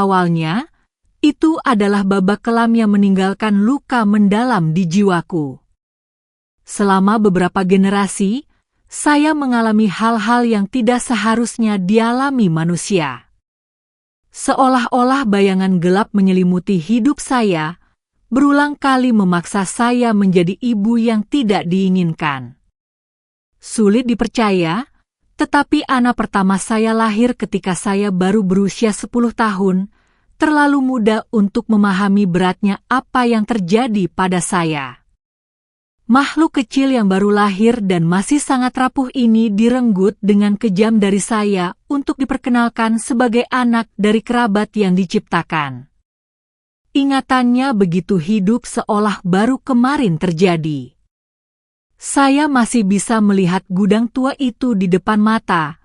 awalnya, itu adalah babak kelam yang meninggalkan luka mendalam di jiwaku. Selama beberapa generasi, saya mengalami hal-hal yang tidak seharusnya dialami manusia. Seolah-olah bayangan gelap menyelimuti hidup saya, berulang kali memaksa saya menjadi ibu yang tidak diinginkan. Sulit dipercaya, tetapi anak pertama saya lahir ketika saya baru berusia 10 tahun, terlalu muda untuk memahami beratnya apa yang terjadi pada saya. Makhluk kecil yang baru lahir dan masih sangat rapuh ini direnggut dengan kejam dari saya untuk diperkenalkan sebagai anak dari kerabat yang diciptakan. Ingatannya begitu hidup seolah baru kemarin terjadi. Saya masih bisa melihat gudang tua itu di depan mata,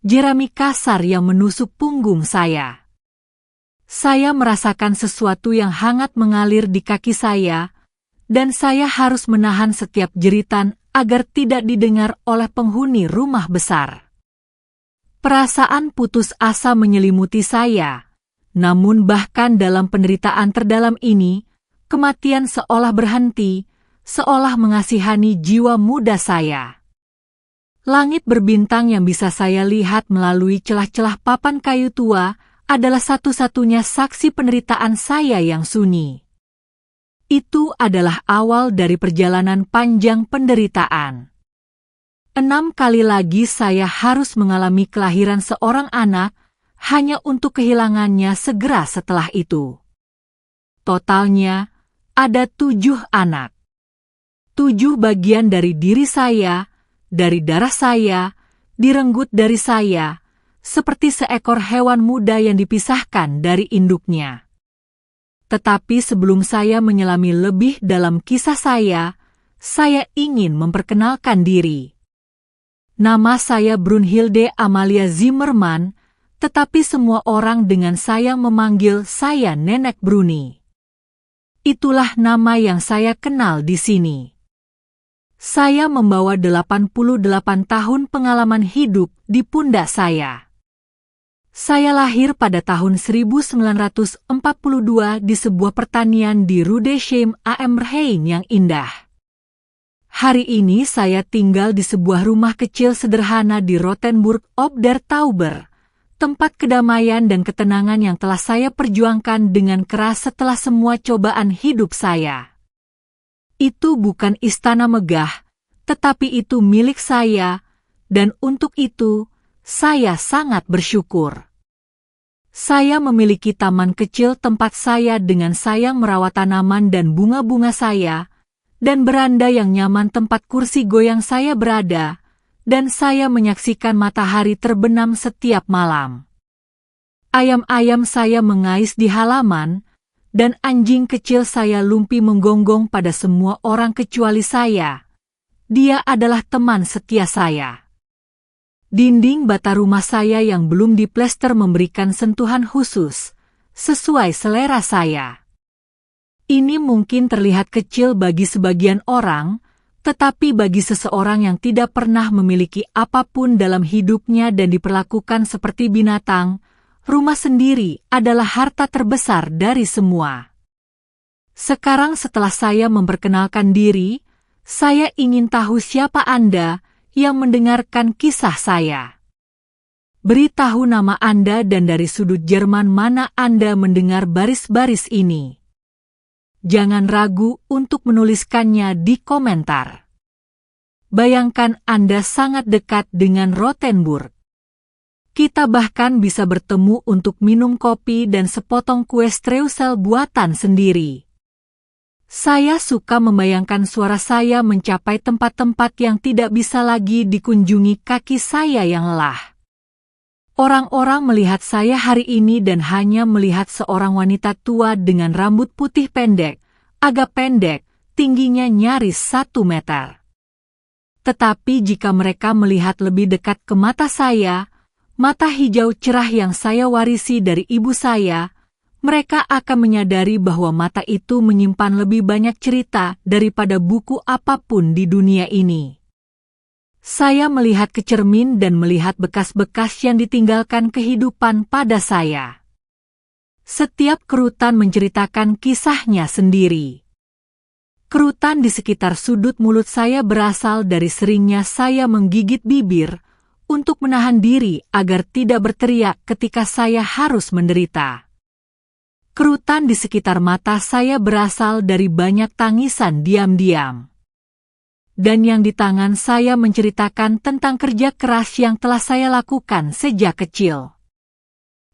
jerami kasar yang menusuk punggung saya. Saya merasakan sesuatu yang hangat mengalir di kaki saya, dan saya harus menahan setiap jeritan agar tidak didengar oleh penghuni rumah besar. Perasaan putus asa menyelimuti saya, namun bahkan dalam penderitaan terdalam ini, kematian seolah berhenti, seolah mengasihani jiwa muda saya. Langit berbintang yang bisa saya lihat melalui celah-celah papan kayu tua adalah satu-satunya saksi penderitaan saya yang sunyi. Itu adalah awal dari perjalanan panjang penderitaan. 6 kali lagi saya harus mengalami kelahiran seorang anak, hanya untuk kehilangannya segera setelah itu. Totalnya, ada 7 anak. 7 bagian dari diri saya, dari darah saya, direnggut dari saya, seperti seekor hewan muda yang dipisahkan dari induknya. Tetapi sebelum saya menyelami lebih dalam kisah saya ingin memperkenalkan diri. Nama saya Brunhilde Amalia Zimmermann, tetapi semua orang dengan sayang memanggil saya Nenek Bruni. Itulah nama yang saya kenal di sini. Saya membawa 88 tahun pengalaman hidup di pundak saya. Saya lahir pada tahun 1942 di sebuah pertanian di Rudesheim am Rhein yang indah. Hari ini saya tinggal di sebuah rumah kecil sederhana di Rothenburg ob der Tauber, tempat kedamaian dan ketenangan yang telah saya perjuangkan dengan keras setelah semua cobaan hidup saya. Itu bukan istana megah, tetapi itu milik saya, dan untuk itu, saya sangat bersyukur. Saya memiliki taman kecil tempat saya dengan sayang merawat tanaman dan bunga-bunga saya, dan beranda yang nyaman tempat kursi goyang saya berada, dan saya menyaksikan matahari terbenam setiap malam. Ayam-ayam saya mengais di halaman, dan anjing kecil saya Lumpi menggonggong pada semua orang kecuali saya. Dia adalah teman setia saya. Dinding bata rumah saya yang belum diplester memberikan sentuhan khusus, sesuai selera saya. Ini mungkin terlihat kecil bagi sebagian orang, tetapi bagi seseorang yang tidak pernah memiliki apapun dalam hidupnya dan diperlakukan seperti binatang, rumah sendiri adalah harta terbesar dari semua. Sekarang setelah saya memperkenalkan diri, saya ingin tahu siapa Anda yang mendengarkan kisah saya. Beritahu nama Anda dan dari sudut Jerman mana Anda mendengar baris-baris ini. Jangan ragu untuk menuliskannya di komentar. Bayangkan Anda sangat dekat dengan Rothenburg. Kita bahkan bisa bertemu untuk minum kopi dan sepotong kue streusel buatan sendiri. Saya suka membayangkan suara saya mencapai tempat-tempat yang tidak bisa lagi dikunjungi kaki saya yang lelah. Orang-orang melihat saya hari ini dan hanya melihat seorang wanita tua dengan rambut putih pendek, agak pendek, tingginya nyaris 1 meter. Tetapi jika mereka melihat lebih dekat ke mata saya, mata hijau cerah yang saya warisi dari ibu saya, mereka akan menyadari bahwa mata itu menyimpan lebih banyak cerita daripada buku apapun di dunia ini. Saya melihat ke cermin dan melihat bekas-bekas yang ditinggalkan kehidupan pada saya. Setiap kerutan menceritakan kisahnya sendiri. Kerutan di sekitar sudut mulut saya berasal dari seringnya saya menggigit bibir untuk menahan diri agar tidak berteriak ketika saya harus menderita. Kerutan di sekitar mata saya berasal dari banyak tangisan diam-diam. Dan yang di tangan saya menceritakan tentang kerja keras yang telah saya lakukan sejak kecil.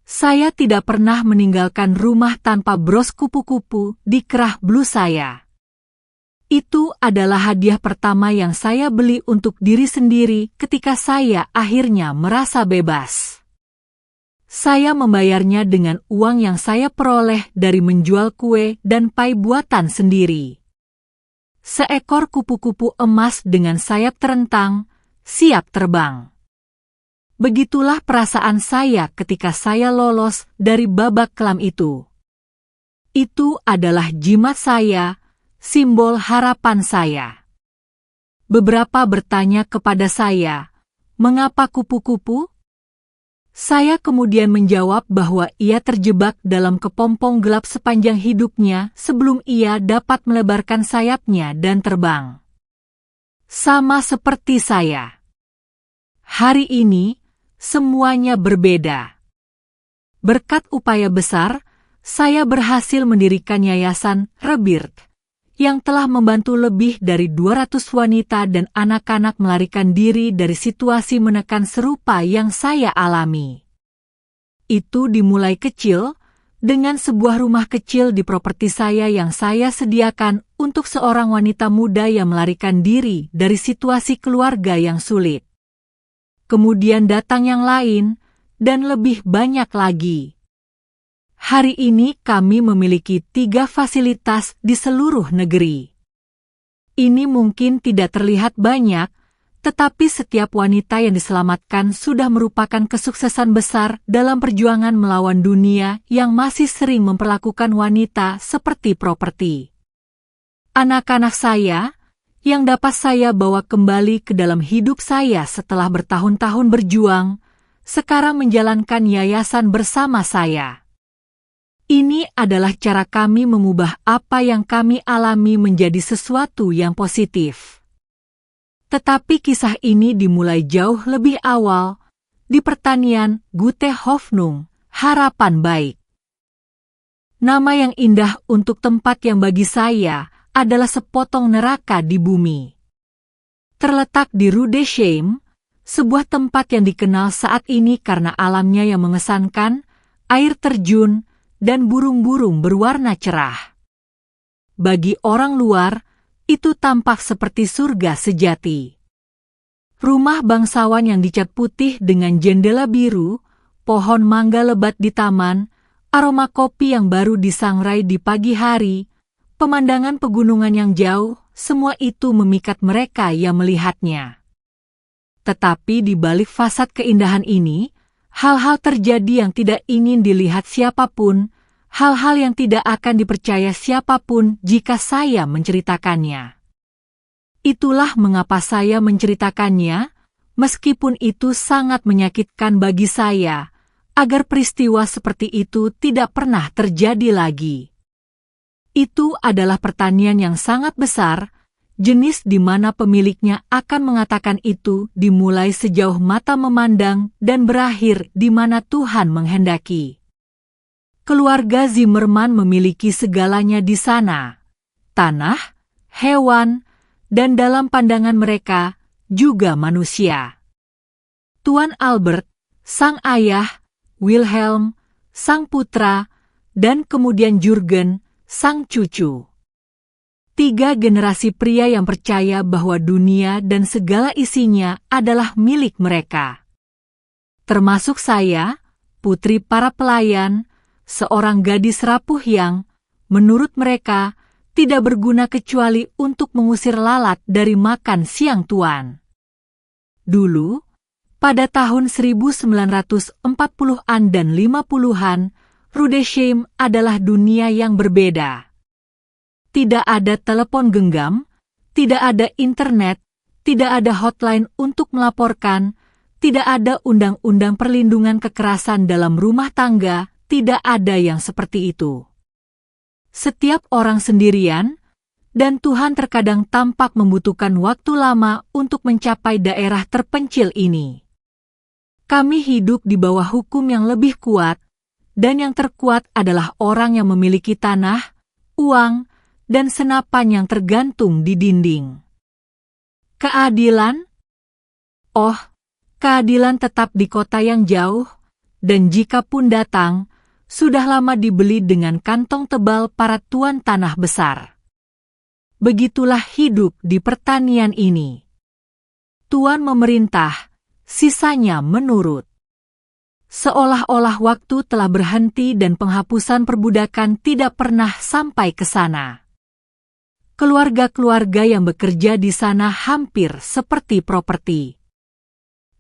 Saya tidak pernah meninggalkan rumah tanpa bros kupu-kupu di kerah blus saya. Itu adalah hadiah pertama yang saya beli untuk diri sendiri ketika saya akhirnya merasa bebas. Saya membayarnya dengan uang yang saya peroleh dari menjual kue dan pai buatan sendiri. Seekor kupu-kupu emas dengan sayap terentang, siap terbang. Begitulah perasaan saya ketika saya lolos dari babak kelam itu. Itu adalah jimat saya, simbol harapan saya. Beberapa bertanya kepada saya, "Mengapa kupu-kupu?" Saya kemudian menjawab bahwa ia terjebak dalam kepompong gelap sepanjang hidupnya sebelum ia dapat melebarkan sayapnya dan terbang. Sama seperti saya. Hari ini, semuanya berbeda. Berkat upaya besar, saya berhasil mendirikan Yayasan Rebirth, yang telah membantu lebih dari 200 wanita dan anak-anak melarikan diri dari situasi menekan serupa yang saya alami. Itu dimulai kecil, dengan sebuah rumah kecil di properti saya yang saya sediakan untuk seorang wanita muda yang melarikan diri dari situasi keluarga yang sulit. Kemudian datang yang lain, dan lebih banyak lagi. Hari ini kami memiliki 3 fasilitas di seluruh negeri. Ini mungkin tidak terlihat banyak, tetapi setiap wanita yang diselamatkan sudah merupakan kesuksesan besar dalam perjuangan melawan dunia yang masih sering memperlakukan wanita seperti properti. Anak-anak saya, yang dapat saya bawa kembali ke dalam hidup saya setelah bertahun-tahun berjuang, sekarang menjalankan yayasan bersama saya. Ini adalah cara kami mengubah apa yang kami alami menjadi sesuatu yang positif. Tetapi kisah ini dimulai jauh lebih awal, di pertanian Gute Hoffnung, harapan baik. Nama yang indah untuk tempat yang bagi saya adalah sepotong neraka di bumi. Terletak di Rudesheim, sebuah tempat yang dikenal saat ini karena alamnya yang mengesankan, air terjun, dan burung-burung berwarna cerah. Bagi orang luar, itu tampak seperti surga sejati. Rumah bangsawan yang dicat putih dengan jendela biru, pohon mangga lebat di taman, aroma kopi yang baru disangrai di pagi hari, pemandangan pegunungan yang jauh, semua itu memikat mereka yang melihatnya. Tetapi di balik fasad keindahan ini, hal-hal terjadi yang tidak ingin dilihat siapapun, hal-hal yang tidak akan dipercaya siapapun jika saya menceritakannya. Itulah mengapa saya menceritakannya, meskipun itu sangat menyakitkan bagi saya, agar peristiwa seperti itu tidak pernah terjadi lagi. Itu adalah pertanian yang sangat besar, jenis di mana pemiliknya akan mengatakan itu dimulai sejauh mata memandang dan berakhir di mana Tuhan menghendaki. Keluarga Zimmerman memiliki segalanya di sana, tanah, hewan, dan dalam pandangan mereka, juga manusia. Tuan Albert, sang ayah, Wilhelm, sang putra, dan kemudian Jurgen, sang cucu. 3 generasi pria yang percaya bahwa dunia dan segala isinya adalah milik mereka. Termasuk saya, putri para pelayan, seorang gadis rapuh yang, menurut mereka, tidak berguna kecuali untuk mengusir lalat dari makan siang tuan. Dulu, pada tahun 1940-an dan 50-an, Rudesheim adalah dunia yang berbeda. Tidak ada telepon genggam, tidak ada internet, tidak ada hotline untuk melaporkan, tidak ada undang-undang perlindungan kekerasan dalam rumah tangga, tidak ada yang seperti itu. Setiap orang sendirian, dan Tuhan terkadang tampak membutuhkan waktu lama untuk mencapai daerah terpencil ini. Kami hidup di bawah hukum yang lebih kuat, dan yang terkuat adalah orang yang memiliki tanah, uang, dan senapan yang tergantung di dinding. Keadilan? Oh, keadilan tetap di kota yang jauh, dan jika pun datang, sudah lama dibeli dengan kantong tebal para tuan tanah besar. Begitulah hidup di pertanian ini. Tuan memerintah, sisanya menurut. Seolah-olah waktu telah berhenti dan penghapusan perbudakan tidak pernah sampai ke sana. Keluarga-keluarga yang bekerja di sana hampir seperti properti.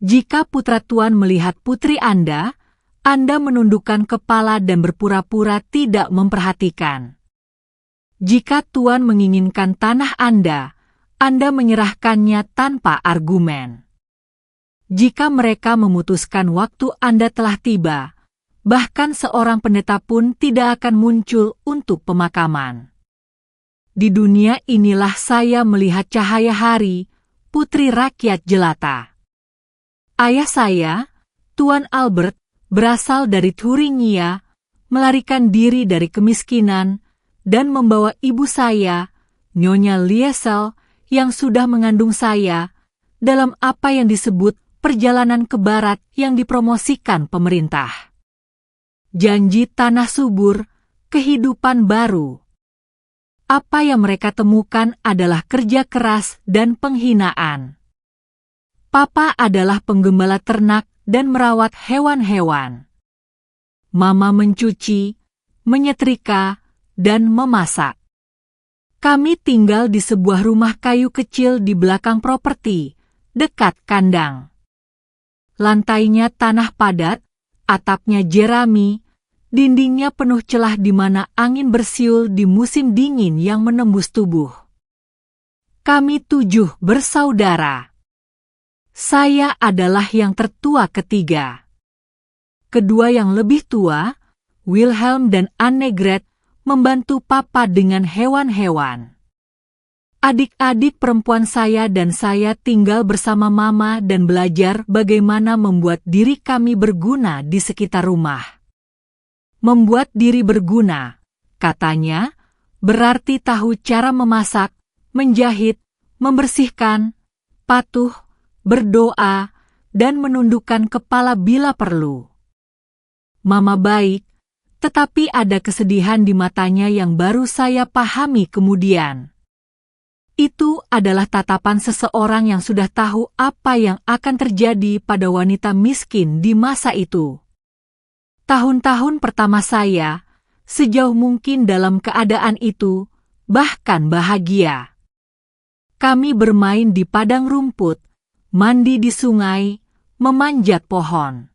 Jika putra tuan melihat putri Anda menundukkan kepala dan berpura-pura tidak memperhatikan. Jika tuan menginginkan tanah Anda menyerahkannya tanpa argumen. Jika mereka memutuskan waktu Anda telah tiba, bahkan seorang pendeta pun tidak akan muncul untuk pemakaman. Di dunia inilah saya melihat cahaya hari, putri rakyat jelata. Ayah saya, Tuan Albert, berasal dari Thuringia, melarikan diri dari kemiskinan, dan membawa ibu saya, Nyonya Liesel, yang sudah mengandung saya, dalam apa yang disebut perjalanan ke barat yang dipromosikan pemerintah. Janji tanah subur, kehidupan baru. Apa yang mereka temukan adalah kerja keras dan penghinaan. Papa adalah penggembala ternak dan merawat hewan-hewan. Mama mencuci, menyetrika, dan memasak. Kami tinggal di sebuah rumah kayu kecil di belakang properti, dekat kandang. Lantainya tanah padat, atapnya jerami, dindingnya penuh celah di mana angin bersiul di musim dingin yang menembus tubuh. Kami 7 bersaudara. Saya adalah yang tertua ketiga. Kedua yang lebih tua, Wilhelm dan Annegret, membantu papa dengan hewan-hewan. Adik-adik perempuan saya dan saya tinggal bersama mama dan belajar bagaimana membuat diri kami berguna di sekitar rumah. Membuat diri berguna, katanya, berarti tahu cara memasak, menjahit, membersihkan, patuh, berdoa, dan menundukkan kepala bila perlu. Mama baik, tetapi ada kesedihan di matanya yang baru saya pahami kemudian. Itu adalah tatapan seseorang yang sudah tahu apa yang akan terjadi pada wanita miskin di masa itu. Tahun-tahun pertama saya, sejauh mungkin dalam keadaan itu, bahkan bahagia. Kami bermain di padang rumput, mandi di sungai, memanjat pohon.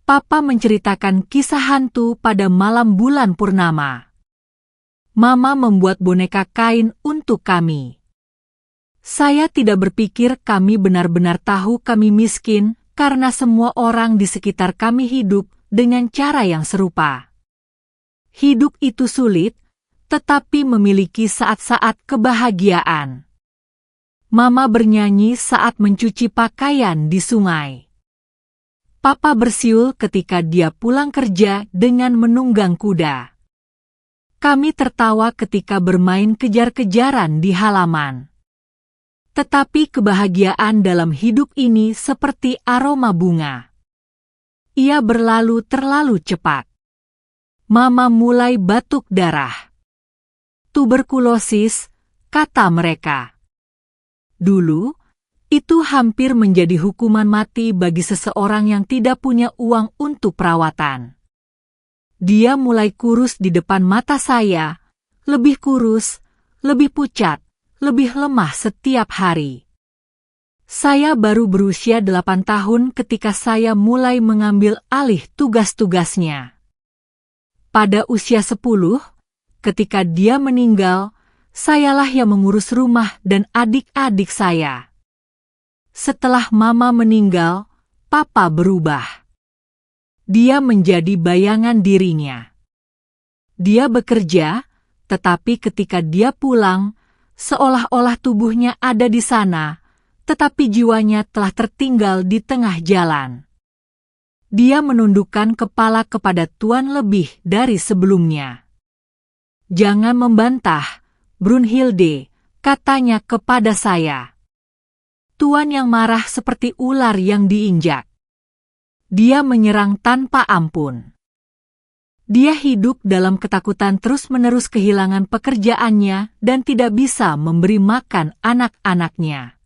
Papa menceritakan kisah hantu pada malam bulan purnama. Mama membuat boneka kain untuk kami. Saya tidak berpikir kami benar-benar tahu kami miskin karena semua orang di sekitar kami hidup dengan cara yang serupa. Hidup itu sulit, tetapi memiliki saat-saat kebahagiaan. Mama bernyanyi saat mencuci pakaian di sungai. Papa bersiul ketika dia pulang kerja dengan menunggang kuda. Kami tertawa ketika bermain kejar-kejaran di halaman. Tetapi kebahagiaan dalam hidup ini seperti aroma bunga. Ia berlalu terlalu cepat. Mama mulai batuk darah. Tuberkulosis, kata mereka. Dulu, itu hampir menjadi hukuman mati bagi seseorang yang tidak punya uang untuk perawatan. Dia mulai kurus di depan mata saya, lebih kurus, lebih pucat, lebih lemah setiap hari. Saya baru berusia 8 tahun ketika saya mulai mengambil alih tugas-tugasnya. Pada usia 10, ketika dia meninggal, sayalah yang mengurus rumah dan adik-adik saya. Setelah Mama meninggal, Papa berubah. Dia menjadi bayangan dirinya. Dia bekerja, tetapi ketika dia pulang, seolah-olah tubuhnya ada di sana, tetapi jiwanya telah tertinggal di tengah jalan. Dia menundukkan kepala kepada Tuan lebih dari sebelumnya. "Jangan membantah, Brunhilde," katanya kepada saya. Tuan yang marah seperti ular yang diinjak. Dia menyerang tanpa ampun. Dia hidup dalam ketakutan terus-menerus kehilangan pekerjaannya dan tidak bisa memberi makan anak-anaknya.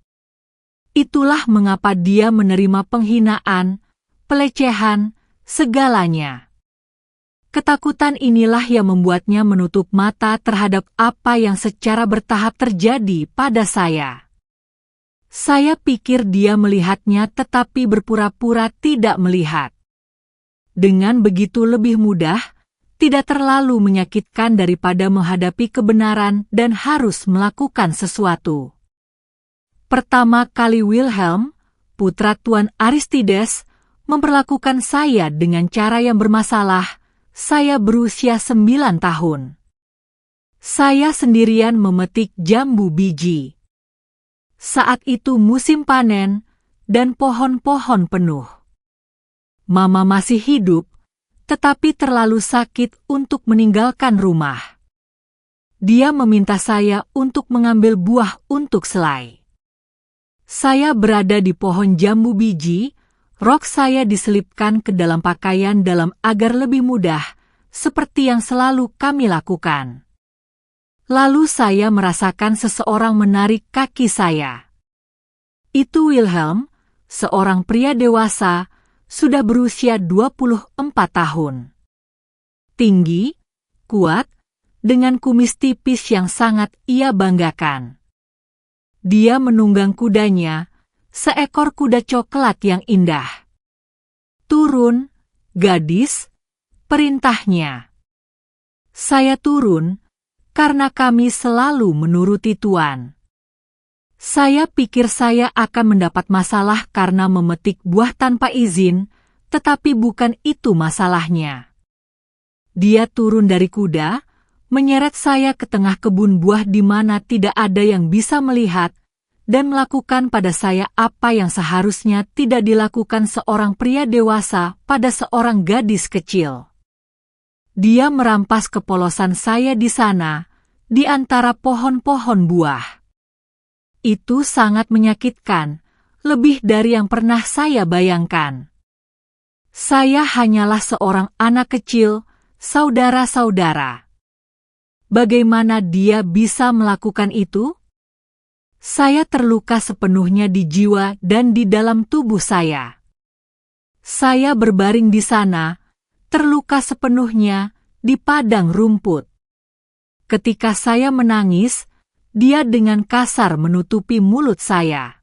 Itulah mengapa dia menerima penghinaan, pelecehan, segalanya. Ketakutan inilah yang membuatnya menutup mata terhadap apa yang secara bertahap terjadi pada saya. Saya pikir dia melihatnya tetapi berpura-pura tidak melihat. Dengan begitu lebih mudah, tidak terlalu menyakitkan daripada menghadapi kebenaran dan harus melakukan sesuatu. Pertama kali Wilhelm, putra Tuan Aristides, memperlakukan saya dengan cara yang bermasalah, saya berusia 9 tahun. Saya sendirian memetik jambu biji. Saat itu musim panen, dan pohon-pohon penuh. Mama masih hidup, tetapi terlalu sakit untuk meninggalkan rumah. Dia meminta saya untuk mengambil buah untuk selai. Saya berada di pohon jambu biji, rok saya diselipkan ke dalam pakaian dalam agar lebih mudah, seperti yang selalu kami lakukan. Lalu saya merasakan seseorang menarik kaki saya. Itu Wilhelm, seorang pria dewasa, sudah berusia 24 tahun. Tinggi, kuat, dengan kumis tipis yang sangat ia banggakan. Dia menunggang kudanya, seekor kuda coklat yang indah. "Turun, gadis," perintahnya. Saya turun, karena kami selalu menuruti Tuan. Saya pikir saya akan mendapat masalah karena memetik buah tanpa izin, tetapi bukan itu masalahnya. Dia turun dari kuda, menyeret saya ke tengah kebun buah di mana tidak ada yang bisa melihat, dan melakukan pada saya apa yang seharusnya tidak dilakukan seorang pria dewasa pada seorang gadis kecil. Dia merampas kepolosan saya di sana, di antara pohon-pohon buah. Itu sangat menyakitkan, lebih dari yang pernah saya bayangkan. Saya hanyalah seorang anak kecil, saudara-saudara. Bagaimana dia bisa melakukan itu? Saya terluka sepenuhnya di jiwa dan di dalam tubuh saya. Saya berbaring di sana, terluka sepenuhnya, di padang rumput. Ketika saya menangis, dia dengan kasar menutupi mulut saya.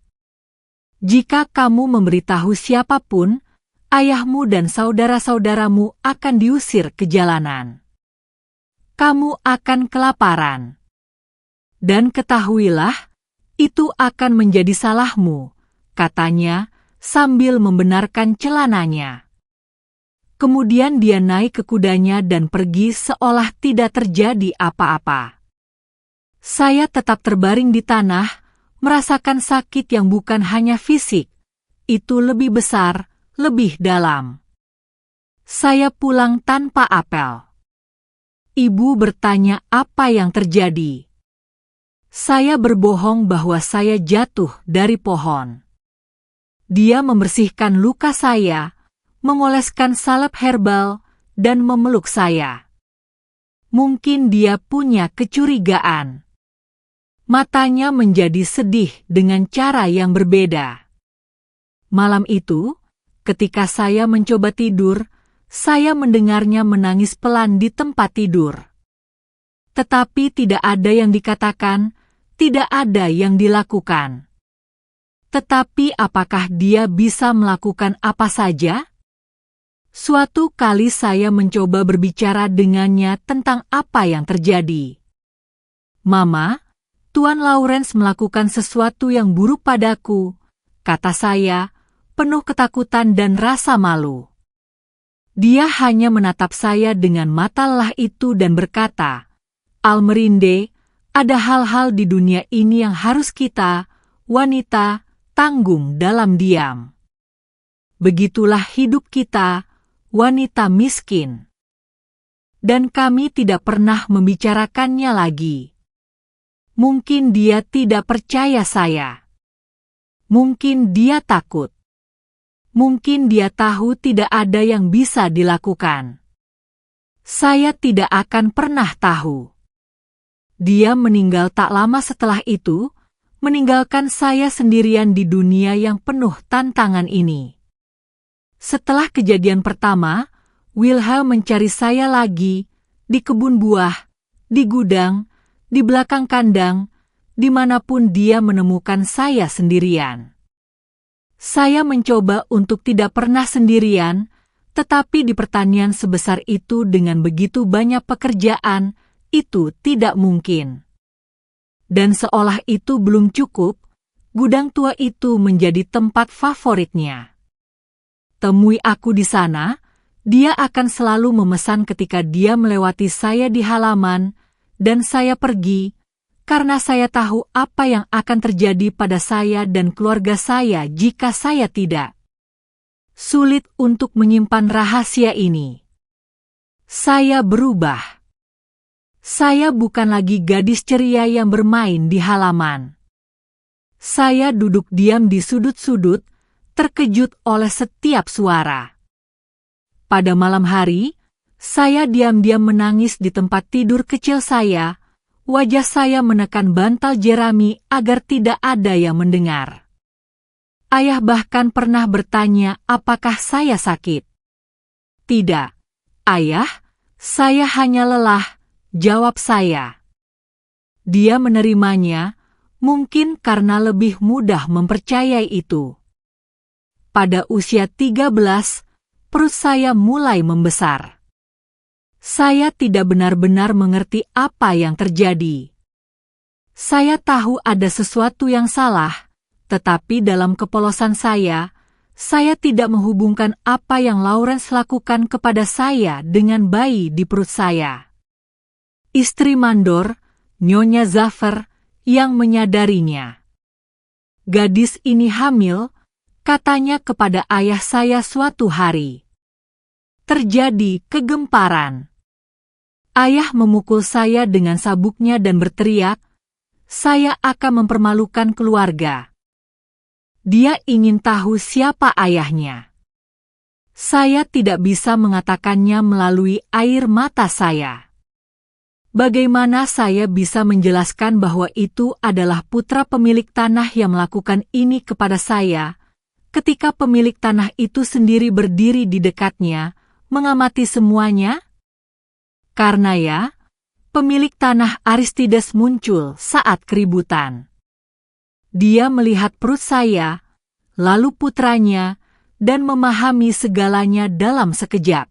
"Jika kamu memberitahu siapapun, ayahmu dan saudara-saudaramu akan diusir ke jalanan. Kamu akan kelaparan. Dan ketahuilah, itu akan menjadi salahmu," katanya, sambil membenarkan celananya. Kemudian dia naik ke kudanya dan pergi seolah tidak terjadi apa-apa. Saya tetap terbaring di tanah, merasakan sakit yang bukan hanya fisik, itu lebih besar, lebih dalam. Saya pulang tanpa apel. Ibu bertanya apa yang terjadi. Saya berbohong bahwa saya jatuh dari pohon. Dia membersihkan luka saya, mengoleskan salep herbal, dan memeluk saya. Mungkin dia punya kecurigaan. Matanya menjadi sedih dengan cara yang berbeda. Malam itu, ketika saya mencoba tidur, saya mendengarnya menangis pelan di tempat tidur. Tetapi tidak ada yang dikatakan, tidak ada yang dilakukan. Tetapi apakah dia bisa melakukan apa saja? Suatu kali saya mencoba berbicara dengannya tentang apa yang terjadi. "Mama, Tuan Lawrence melakukan sesuatu yang buruk padaku," kata saya, penuh ketakutan dan rasa malu. Dia hanya menatap saya dengan mata lelah itu dan berkata, "Almerinde, ada hal-hal di dunia ini yang harus kita, wanita, tanggung dalam diam. Begitulah hidup kita, wanita miskin." Dan kami tidak pernah membicarakannya lagi. Mungkin dia tidak percaya saya. Mungkin dia takut. Mungkin dia tahu tidak ada yang bisa dilakukan. Saya tidak akan pernah tahu. Dia meninggal tak lama setelah itu, meninggalkan saya sendirian di dunia yang penuh tantangan ini. Setelah kejadian pertama, Wilhelm mencari saya lagi, di kebun buah, di gudang, di belakang kandang, dimanapun dia menemukan saya sendirian. Saya mencoba untuk tidak pernah sendirian, tetapi di pertanian sebesar itu dengan begitu banyak pekerjaan, itu tidak mungkin. Dan seolah itu belum cukup, gudang tua itu menjadi tempat favoritnya. Temui aku di sana. Dia akan selalu memesan ketika dia melewati saya di halaman, dan saya pergi, karena saya tahu apa yang akan terjadi pada saya dan keluarga saya jika saya tidak. Sulit untuk menyimpan rahasia ini. Saya berubah. Saya bukan lagi gadis ceria yang bermain di halaman. Saya duduk diam di sudut-sudut, terkejut oleh setiap suara. Pada malam hari, saya diam-diam menangis di tempat tidur kecil saya, wajah saya menekan bantal jerami agar tidak ada yang mendengar. Ayah bahkan pernah bertanya apakah saya sakit. "Tidak, Ayah, saya hanya lelah," jawab saya. Dia menerimanya, mungkin karena lebih mudah mempercayai itu. Pada usia 13, perut saya mulai membesar. Saya tidak benar-benar mengerti apa yang terjadi. Saya tahu ada sesuatu yang salah, tetapi dalam kepolosan saya tidak menghubungkan apa yang Lawrence lakukan kepada saya dengan bayi di perut saya. Istri mandor, Nyonya Zaffer, yang menyadarinya. Gadis ini hamil, katanya kepada ayah saya suatu hari. Terjadi kegemparan. Ayah memukul saya dengan sabuknya dan berteriak, "Saya akan mempermalukan keluarga." Dia ingin tahu siapa ayahnya. Saya tidak bisa mengatakannya melalui air mata saya. Bagaimana saya bisa menjelaskan bahwa itu adalah putra pemilik tanah yang melakukan ini kepada saya, ketika pemilik tanah itu sendiri berdiri di dekatnya, mengamati semuanya? Karena ya, pemilik tanah Aristides muncul saat keributan. Dia melihat perut saya, lalu putranya, dan memahami segalanya dalam sekejap.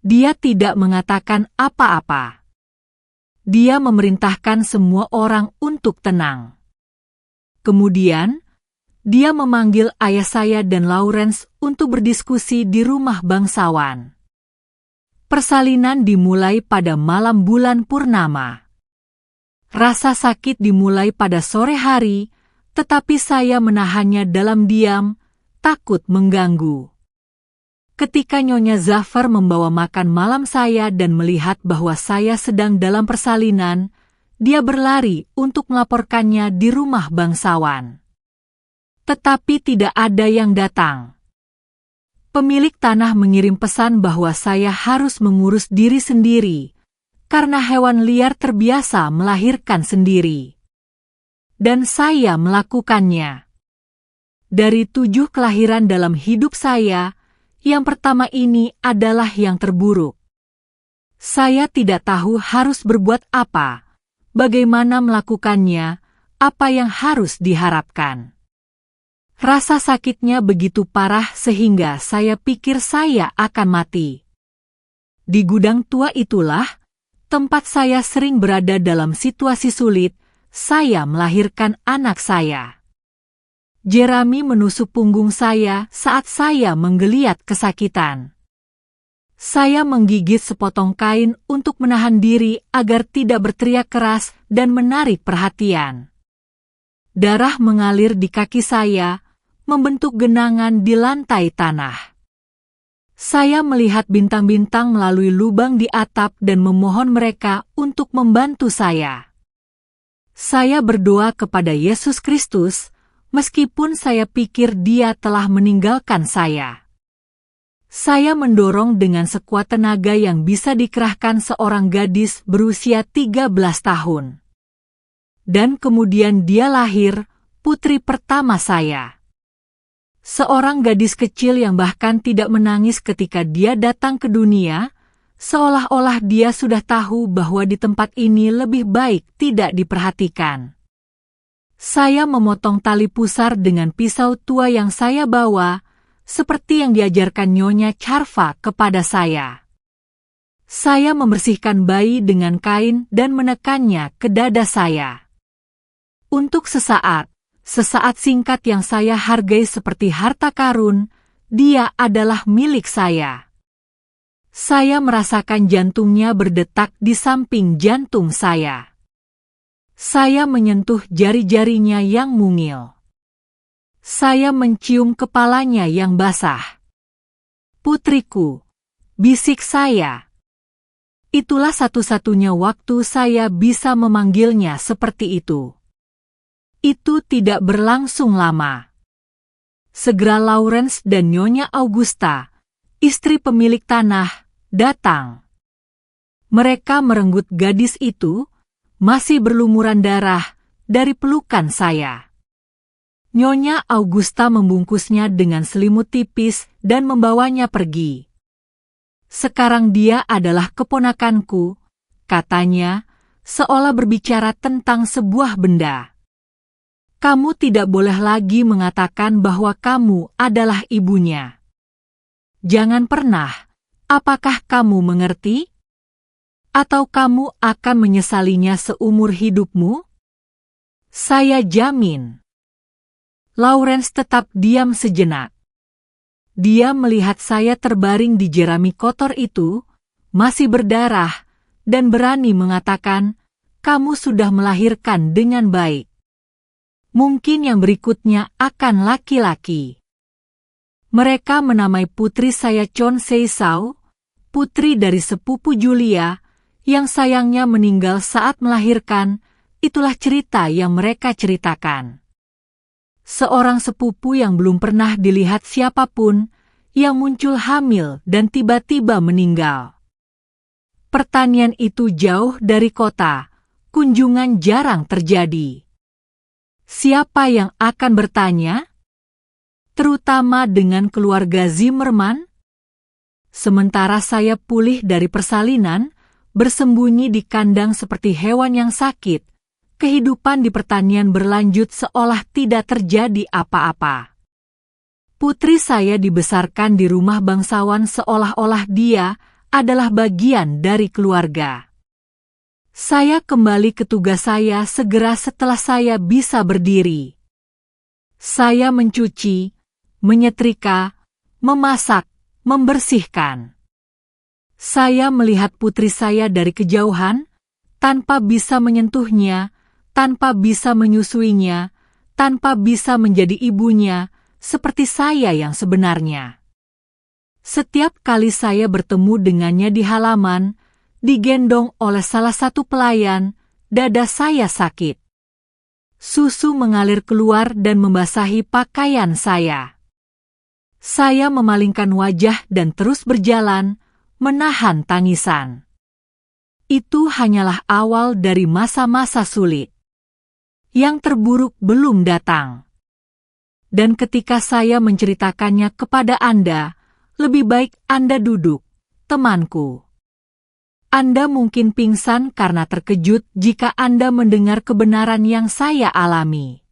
Dia tidak mengatakan apa-apa. Dia memerintahkan semua orang untuk tenang. Kemudian, dia memanggil ayah saya dan Lawrence untuk berdiskusi di rumah bangsawan. Persalinan dimulai pada malam bulan purnama. Rasa sakit dimulai pada sore hari, tetapi saya menahannya dalam diam, takut mengganggu. Ketika Nyonya Zaffer membawa makan malam saya dan melihat bahwa saya sedang dalam persalinan, dia berlari untuk melaporkannya di rumah bangsawan. Tetapi tidak ada yang datang. Pemilik tanah mengirim pesan bahwa saya harus mengurus diri sendiri, karena hewan liar terbiasa melahirkan sendiri. Dan saya melakukannya. Dari 7 kelahiran dalam hidup saya, yang pertama ini adalah yang terburuk. Saya tidak tahu harus berbuat apa, bagaimana melakukannya, apa yang harus diharapkan. Rasa sakitnya begitu parah sehingga saya pikir saya akan mati. Di gudang tua itulah, tempat saya sering berada dalam situasi sulit, saya melahirkan anak saya. Jeremy menusuk punggung saya saat saya menggeliat kesakitan. Saya menggigit sepotong kain untuk menahan diri agar tidak berteriak keras dan menarik perhatian. Darah mengalir di kaki saya, membentuk genangan di lantai tanah. Saya melihat bintang-bintang melalui lubang di atap dan memohon mereka untuk membantu saya. Saya berdoa kepada Yesus Kristus, meskipun saya pikir Dia telah meninggalkan saya. Saya mendorong dengan sekuat tenaga yang bisa dikerahkan seorang gadis berusia 13 tahun. Dan kemudian dia lahir, putri pertama saya. Seorang gadis kecil yang bahkan tidak menangis ketika dia datang ke dunia, seolah-olah dia sudah tahu bahwa di tempat ini lebih baik tidak diperhatikan. Saya memotong tali pusar dengan pisau tua yang saya bawa, seperti yang diajarkan Nyonya Charva kepada saya. Saya membersihkan bayi dengan kain dan menekannya ke dada saya. Untuk sesaat singkat yang saya hargai seperti harta karun, dia adalah milik saya. Saya merasakan jantungnya berdetak di samping jantung saya. Saya menyentuh jari-jarinya yang mungil. Saya mencium kepalanya yang basah. Putriku, bisik saya. Itulah satu-satunya waktu saya bisa memanggilnya seperti itu. Itu tidak berlangsung lama. Segera Lawrence dan Nyonya Augusta, istri pemilik tanah, datang. Mereka merenggut gadis itu, masih berlumuran darah, dari pelukan saya. Nyonya Augusta membungkusnya dengan selimut tipis dan membawanya pergi. Sekarang dia adalah keponakanku, katanya, seolah berbicara tentang sebuah benda. Kamu tidak boleh lagi mengatakan bahwa kamu adalah ibunya. Jangan pernah. Apakah kamu mengerti? Atau kamu akan menyesalinya seumur hidupmu? Saya jamin. Lawrence tetap diam sejenak. Dia melihat saya terbaring di jerami kotor itu, masih berdarah, dan berani mengatakan, kamu sudah melahirkan dengan baik. Mungkin yang berikutnya akan laki-laki. Mereka menamai putri saya Chon Seisao, putri dari sepupu Julia, yang sayangnya meninggal saat melahirkan. Itulah cerita yang mereka ceritakan. Seorang sepupu yang belum pernah dilihat siapapun, yang muncul hamil dan tiba-tiba meninggal. Pertanian itu jauh dari kota, kunjungan jarang terjadi. Siapa yang akan bertanya? Terutama dengan keluarga Zimmerman? Sementara saya pulih dari persalinan, bersembunyi di kandang seperti hewan yang sakit, kehidupan di pertanian berlanjut seolah tidak terjadi apa-apa. Putri saya dibesarkan di rumah bangsawan seolah-olah dia adalah bagian dari keluarga. Saya kembali ke tugas saya segera setelah saya bisa berdiri. Saya mencuci, menyetrika, memasak, membersihkan. Saya melihat putri saya dari kejauhan, tanpa bisa menyentuhnya, tanpa bisa menyusuinya, tanpa bisa menjadi ibunya, seperti saya yang sebenarnya. Setiap kali saya bertemu dengannya di halaman, digendong oleh salah satu pelayan, dada saya sakit. Susu mengalir keluar dan membasahi pakaian saya. Saya memalingkan wajah dan terus berjalan, menahan tangisan. Itu hanyalah awal dari masa-masa sulit. Yang terburuk belum datang. Dan ketika saya menceritakannya kepada Anda, lebih baik Anda duduk, temanku. Anda mungkin pingsan karena terkejut jika Anda mendengar kebenaran yang saya alami.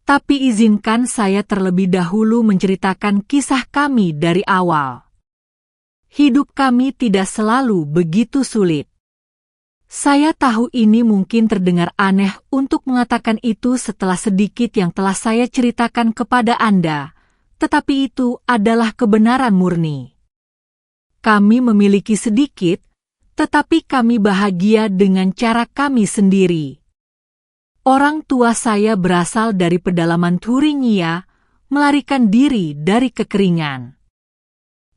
Tapi izinkan saya terlebih dahulu menceritakan kisah kami dari awal. Hidup kami tidak selalu begitu sulit. Saya tahu ini mungkin terdengar aneh untuk mengatakan itu setelah sedikit yang telah saya ceritakan kepada Anda, tetapi itu adalah kebenaran murni. Kami memiliki sedikit, tetapi kami bahagia dengan cara kami sendiri. Orang tua saya berasal dari pedalaman Thuringia, melarikan diri dari kekeringan.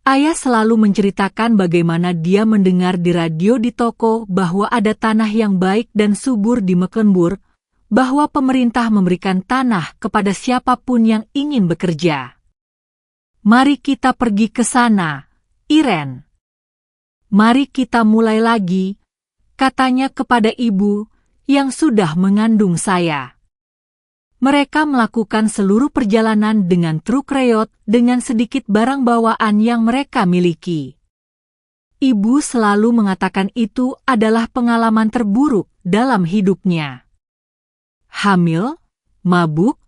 Ayah selalu menceritakan bagaimana dia mendengar di radio di toko bahwa ada tanah yang baik dan subur di Mecklenburg, bahwa pemerintah memberikan tanah kepada siapapun yang ingin bekerja. Mari kita pergi ke sana, Irene. Mari kita mulai lagi, katanya kepada ibu yang sudah mengandung saya. Mereka melakukan seluruh perjalanan dengan truk reot dengan sedikit barang bawaan yang mereka miliki. Ibu selalu mengatakan itu adalah pengalaman terburuk dalam hidupnya. Hamil, mabuk,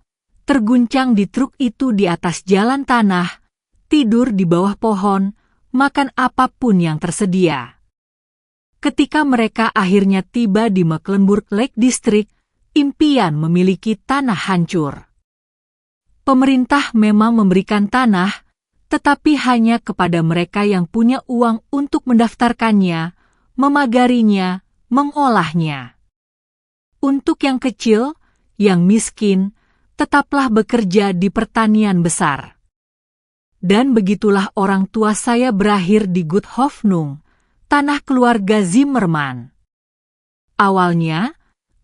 terguncang di truk itu di atas jalan tanah, tidur di bawah pohon, makan apapun yang tersedia. Ketika mereka akhirnya tiba di Mecklenburg Lake District, impian memiliki tanah hancur. Pemerintah memang memberikan tanah, tetapi hanya kepada mereka yang punya uang untuk mendaftarkannya, memagarinya, mengolahnya. Untuk yang kecil, yang miskin, tetaplah bekerja di pertanian besar. Dan begitulah orang tua saya berakhir di Gut Hoffnung, tanah keluarga Zimmermann. Awalnya,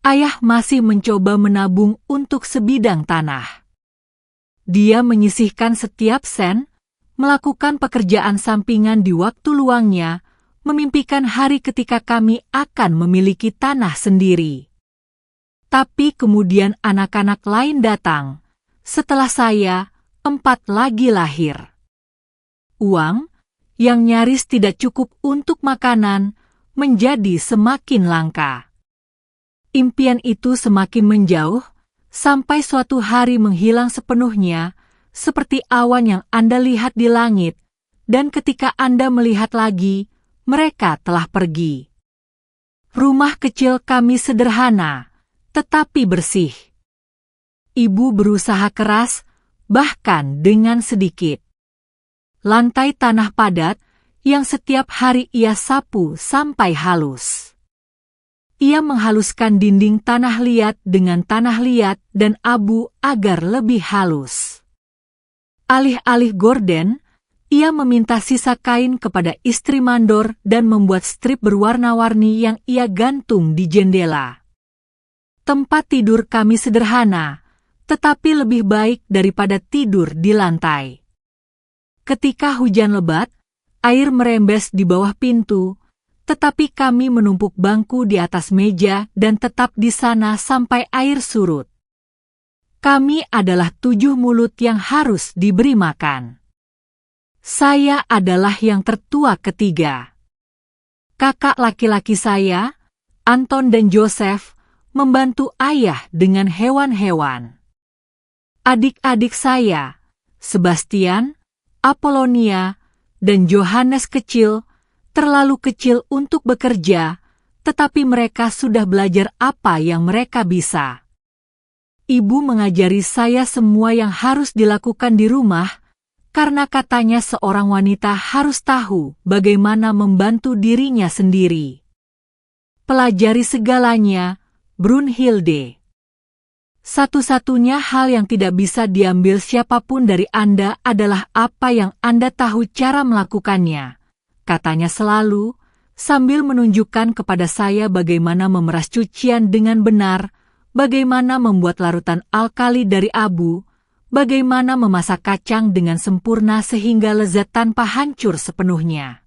ayah masih mencoba menabung untuk sebidang tanah. Dia menyisihkan setiap sen, melakukan pekerjaan sampingan di waktu luangnya, memimpikan hari ketika kami akan memiliki tanah sendiri. Tapi kemudian anak-anak lain datang, setelah saya, 4 lagi lahir. Uang, yang nyaris tidak cukup untuk makanan, menjadi semakin langka. Impian itu semakin menjauh, sampai suatu hari menghilang sepenuhnya, seperti awan yang Anda lihat di langit, dan ketika Anda melihat lagi, mereka telah pergi. Rumah kecil kami sederhana, tetapi bersih. Ibu berusaha keras, bahkan dengan sedikit. Lantai tanah padat, yang setiap hari ia sapu sampai halus. Ia menghaluskan dinding tanah liat dengan tanah liat dan abu agar lebih halus. Alih-alih gorden, ia meminta sisa kain kepada istri mandor dan membuat strip berwarna-warni yang ia gantung di jendela. Tempat tidur kami sederhana, tetapi lebih baik daripada tidur di lantai. Ketika hujan lebat, air merembes di bawah pintu, tetapi kami menumpuk bangku di atas meja dan tetap di sana sampai air surut. Kami adalah 7 mulut yang harus diberi makan. Saya adalah yang tertua ketiga. Kakak laki-laki saya, Anton dan Joseph, membantu ayah dengan hewan-hewan. Adik-adik saya, Sebastian, Apollonia, dan Johannes kecil, terlalu kecil untuk bekerja, tetapi mereka sudah belajar apa yang mereka bisa. Ibu mengajari saya semua yang harus dilakukan di rumah, karena katanya seorang wanita harus tahu bagaimana membantu dirinya sendiri. Pelajari segalanya, Brunhilde. Satu-satunya hal yang tidak bisa diambil siapapun dari Anda adalah apa yang Anda tahu cara melakukannya, katanya selalu, sambil menunjukkan kepada saya bagaimana memeras cucian dengan benar, bagaimana membuat larutan alkali dari abu, bagaimana memasak kacang dengan sempurna sehingga lezat tanpa hancur sepenuhnya.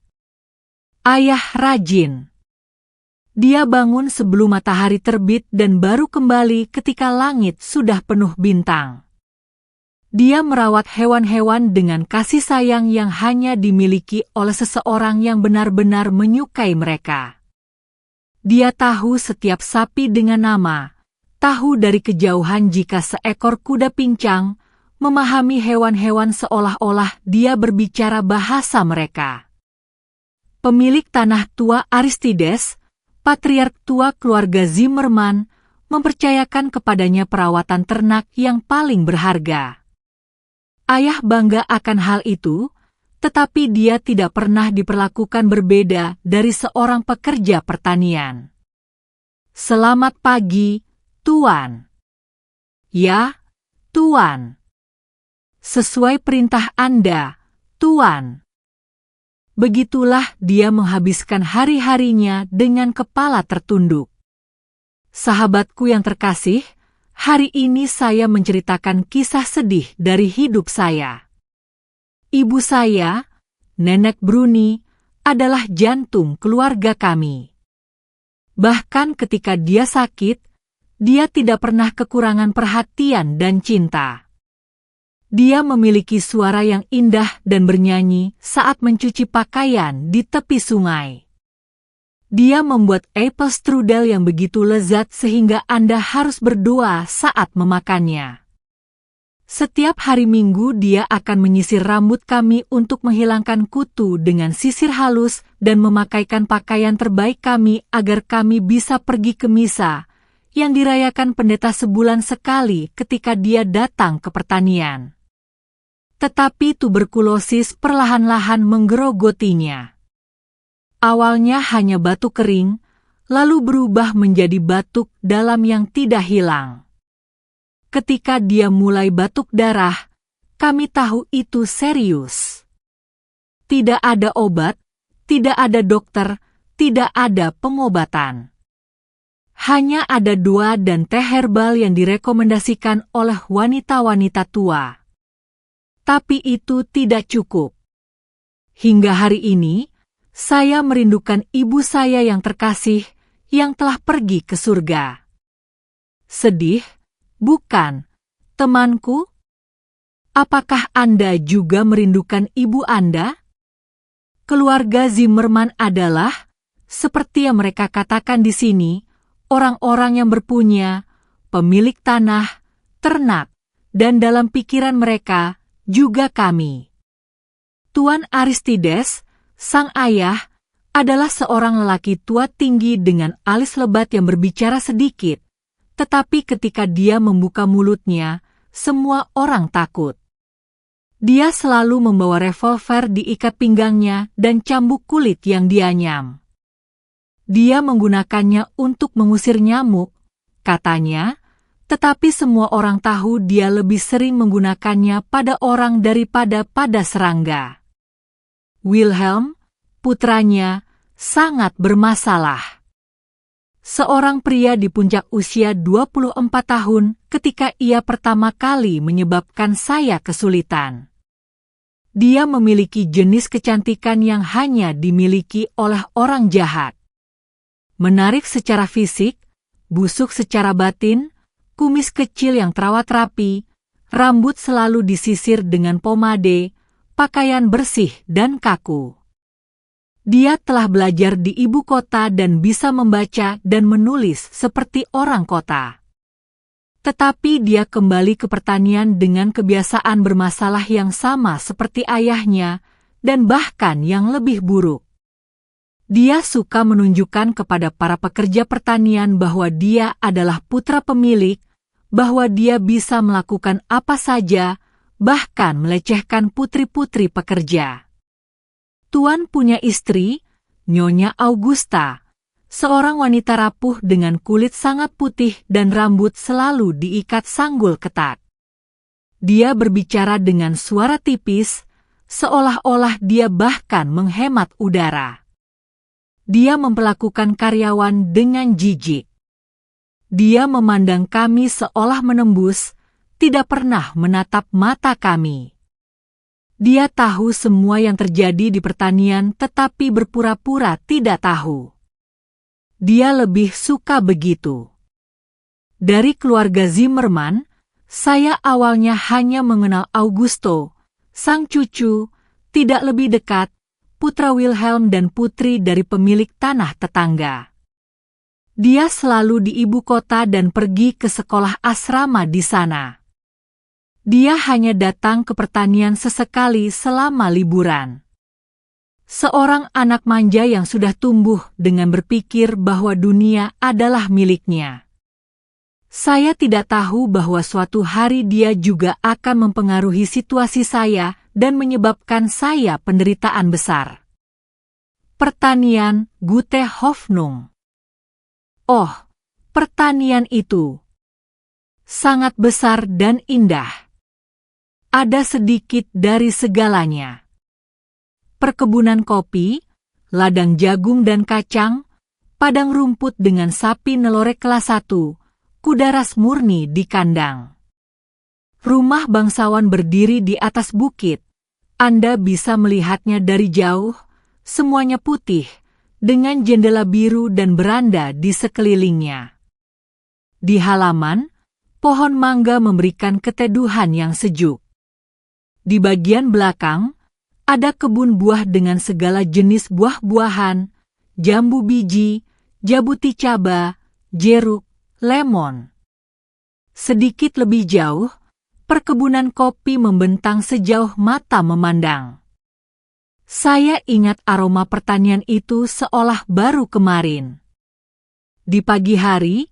Ayah rajin. Dia bangun sebelum matahari terbit dan baru kembali ketika langit sudah penuh bintang. Dia merawat hewan-hewan dengan kasih sayang yang hanya dimiliki oleh seseorang yang benar-benar menyukai mereka. Dia tahu setiap sapi dengan nama, tahu dari kejauhan jika seekor kuda pincang, memahami hewan-hewan seolah-olah dia berbicara bahasa mereka. Pemilik tanah tua Aristides, patriark tua keluarga Zimmermann, mempercayakan kepadanya perawatan ternak yang paling berharga. Ayah bangga akan hal itu, tetapi dia tidak pernah diperlakukan berbeda dari seorang pekerja pertanian. "Selamat pagi, Tuan." "Ya, Tuan." "Sesuai perintah Anda, Tuan." Begitulah dia menghabiskan hari-harinya dengan kepala tertunduk. Sahabatku yang terkasih, hari ini saya menceritakan kisah sedih dari hidup saya. Ibu saya, Nenek Bruni, adalah jantung keluarga kami. Bahkan ketika dia sakit, dia tidak pernah kekurangan perhatian dan cinta. Dia memiliki suara yang indah dan bernyanyi saat mencuci pakaian di tepi sungai. Dia membuat apple strudel yang begitu lezat sehingga Anda harus berdoa saat memakannya. Setiap hari Minggu dia akan menyisir rambut kami untuk menghilangkan kutu dengan sisir halus dan memakaikan pakaian terbaik kami agar kami bisa pergi ke misa yang dirayakan pendeta sebulan sekali ketika dia datang ke pertanian. Tetapi tuberkulosis perlahan-lahan menggerogotinya. Awalnya hanya batuk kering, lalu berubah menjadi batuk dalam yang tidak hilang. Ketika dia mulai batuk darah, kami tahu itu serius. Tidak ada obat, tidak ada dokter, tidak ada pengobatan. Hanya ada doa dan teh herbal yang direkomendasikan oleh wanita-wanita tua. Tapi itu tidak cukup. Hingga hari ini, saya merindukan ibu saya yang terkasih yang telah pergi ke surga. Sedih? Bukan, temanku? Apakah Anda juga merindukan ibu Anda? Keluarga Zimmerman adalah, seperti yang mereka katakan di sini, orang-orang yang berpunya, pemilik tanah, ternak, dan dalam pikiran mereka juga kami. Tuan Aristides, sang ayah, adalah seorang lelaki tua tinggi dengan alis lebat yang berbicara sedikit. Tetapi ketika dia membuka mulutnya, semua orang takut. Dia selalu membawa revolver di ikat pinggangnya dan cambuk kulit yang dianyam. Dia menggunakannya untuk mengusir nyamuk, katanya, tetapi semua orang tahu dia lebih sering menggunakannya pada orang daripada pada serangga. Wilhelm, putranya, sangat bermasalah. Seorang pria di puncak usia 24 tahun ketika ia pertama kali menyebabkan saya kesulitan. Dia memiliki jenis kecantikan yang hanya dimiliki oleh orang jahat. Menarik secara fisik, busuk secara batin, kumis kecil yang terawat rapi, rambut selalu disisir dengan pomade, pakaian bersih dan kaku. Dia telah belajar di ibu kota dan bisa membaca dan menulis seperti orang kota. Tetapi dia kembali ke pertanian dengan kebiasaan bermasalah yang sama seperti ayahnya dan bahkan yang lebih buruk. Dia suka menunjukkan kepada para pekerja pertanian bahwa dia adalah putra pemilik, bahwa dia bisa melakukan apa saja, bahkan melecehkan putri-putri pekerja. Tuan punya istri, Nyonya Augusta, seorang wanita rapuh dengan kulit sangat putih dan rambut selalu diikat sanggul ketat. Dia berbicara dengan suara tipis, seolah-olah dia bahkan menghemat udara. Dia memperlakukan karyawan dengan jijik. Dia memandang kami seolah menembus, tidak pernah menatap mata kami. Dia tahu semua yang terjadi di pertanian tetapi berpura-pura tidak tahu. Dia lebih suka begitu. Dari keluarga Zimmerman, saya awalnya hanya mengenal Augusto, sang cucu, tidak lebih dekat, putra Wilhelm dan putri dari pemilik tanah tetangga. Dia selalu di ibu kota dan pergi ke sekolah asrama di sana. Dia hanya datang ke pertanian sesekali selama liburan. Seorang anak manja yang sudah tumbuh dengan berpikir bahwa dunia adalah miliknya. Saya tidak tahu bahwa suatu hari dia juga akan mempengaruhi situasi saya dan menyebabkan saya penderitaan besar. Pertanian, gute Hoffnung. Oh, pertanian itu sangat besar dan indah. Ada sedikit dari segalanya. Perkebunan kopi, ladang jagung dan kacang, padang rumput dengan sapi nelorek kelas 1, kuda ras murni di kandang. Rumah bangsawan berdiri di atas bukit. Anda bisa melihatnya dari jauh, semuanya putih, dengan jendela biru dan beranda di sekelilingnya. Di halaman, pohon mangga memberikan keteduhan yang sejuk. Di bagian belakang, ada kebun buah dengan segala jenis buah-buahan, jambu biji, jabuti caba, jeruk, lemon. Sedikit lebih jauh, perkebunan kopi membentang sejauh mata memandang. Saya ingat aroma pertanian itu seolah baru kemarin. Di pagi hari,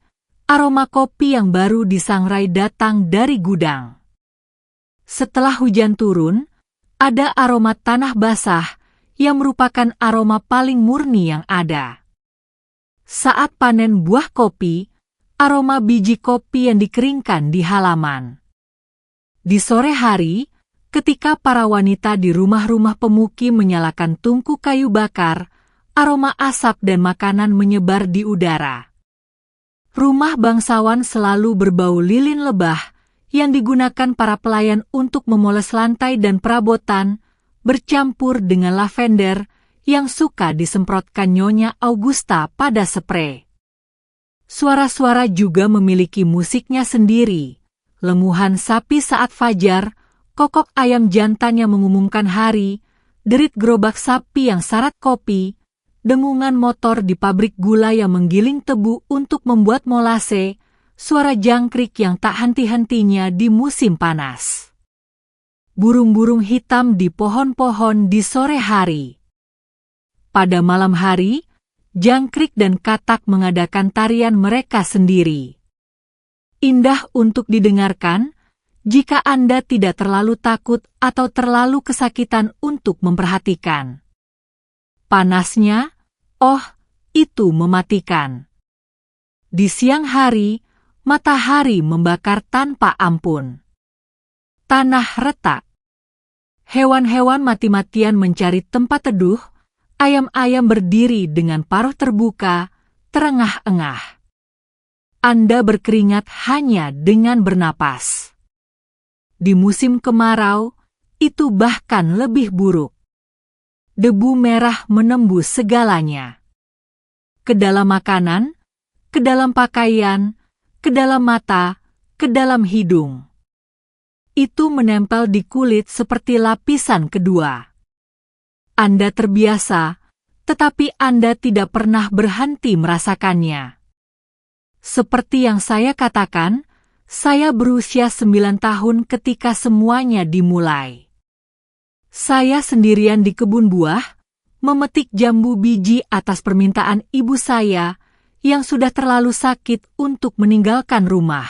aroma kopi yang baru disangrai datang dari gudang. Setelah hujan turun, ada aroma tanah basah yang merupakan aroma paling murni yang ada. Saat panen buah kopi, aroma biji kopi yang dikeringkan di halaman. Di sore hari, ketika para wanita di rumah-rumah pemukim menyalakan tungku kayu bakar, aroma asap dan makanan menyebar di udara. Rumah bangsawan selalu berbau lilin lebah yang digunakan para pelayan untuk memoles lantai dan perabotan, bercampur dengan lavender yang suka disemprotkan Nyonya Augusta pada sprei. Suara-suara juga memiliki musiknya sendiri. Lenguhan sapi saat fajar, kokok ayam jantan yang mengumumkan hari, derit gerobak sapi yang syarat kopi, dengungan motor di pabrik gula yang menggiling tebu untuk membuat molase, suara jangkrik yang tak henti-hentinya di musim panas. Burung-burung hitam di pohon-pohon di sore hari. Pada malam hari, jangkrik dan katak mengadakan tarian mereka sendiri. Indah untuk didengarkan, jika Anda tidak terlalu takut atau terlalu kesakitan untuk memperhatikan. Panasnya, oh, itu mematikan. Di siang hari, matahari membakar tanpa ampun. Tanah retak. Hewan-hewan mati-matian mencari tempat teduh, ayam-ayam berdiri dengan paruh terbuka, terengah-engah. Anda berkeringat hanya dengan bernapas. Di musim kemarau, itu bahkan lebih buruk. Debu merah menembus segalanya. Ke dalam makanan, ke dalam pakaian, ke dalam mata, ke dalam hidung. Itu menempel di kulit seperti lapisan kedua. Anda terbiasa, tetapi Anda tidak pernah berhenti merasakannya. Seperti yang saya katakan, saya berusia 9 tahun ketika semuanya dimulai. Saya sendirian di kebun buah, memetik jambu biji atas permintaan ibu saya yang sudah terlalu sakit untuk meninggalkan rumah.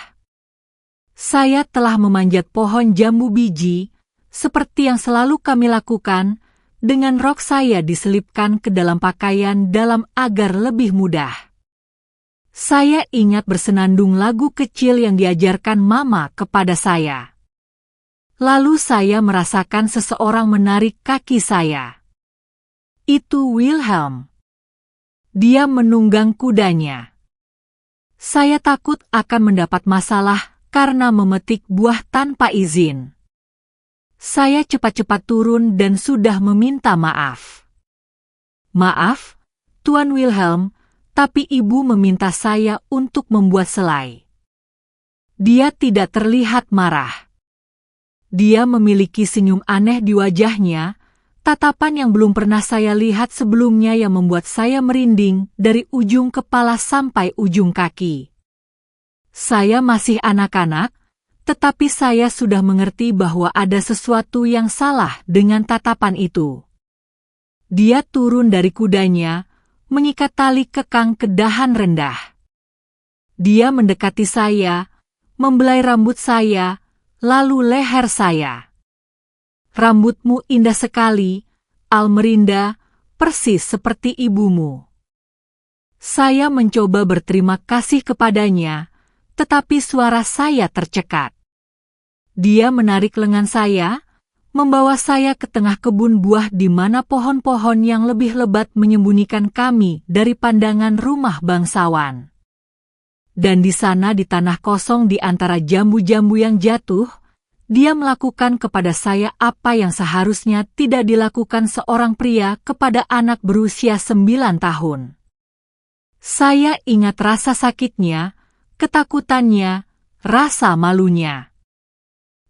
Saya telah memanjat pohon jambu biji, seperti yang selalu kami lakukan, dengan rok saya diselipkan ke dalam pakaian dalam agar lebih mudah. Saya ingat bersenandung lagu kecil yang diajarkan Mama kepada saya. Lalu saya merasakan seseorang menarik kaki saya. Itu Wilhelm. Dia menunggang kudanya. Saya takut akan mendapat masalah karena memetik buah tanpa izin. Saya cepat-cepat turun dan sudah meminta maaf. Maaf, Tuan Wilhelm, tapi ibu meminta saya untuk membuat selai. Dia tidak terlihat marah. Dia memiliki senyum aneh di wajahnya, tatapan yang belum pernah saya lihat sebelumnya yang membuat saya merinding dari ujung kepala sampai ujung kaki. Saya masih anak-anak, tetapi saya sudah mengerti bahwa ada sesuatu yang salah dengan tatapan itu. Dia turun dari kudanya, mengikat tali kekang ke dahan rendah. Dia mendekati saya, membelai rambut saya, lalu leher saya. Rambutmu indah sekali, Almerinda, persis seperti ibumu. Saya mencoba berterima kasih kepadanya, tetapi suara saya tercekat. Dia menarik lengan saya, membawa saya ke tengah kebun buah di mana pohon-pohon yang lebih lebat menyembunyikan kami dari pandangan rumah bangsawan. Dan di sana di tanah kosong di antara jambu-jambu yang jatuh, dia melakukan kepada saya apa yang seharusnya tidak dilakukan seorang pria kepada anak berusia 9 tahun. Saya ingat rasa sakitnya, ketakutannya, rasa malunya.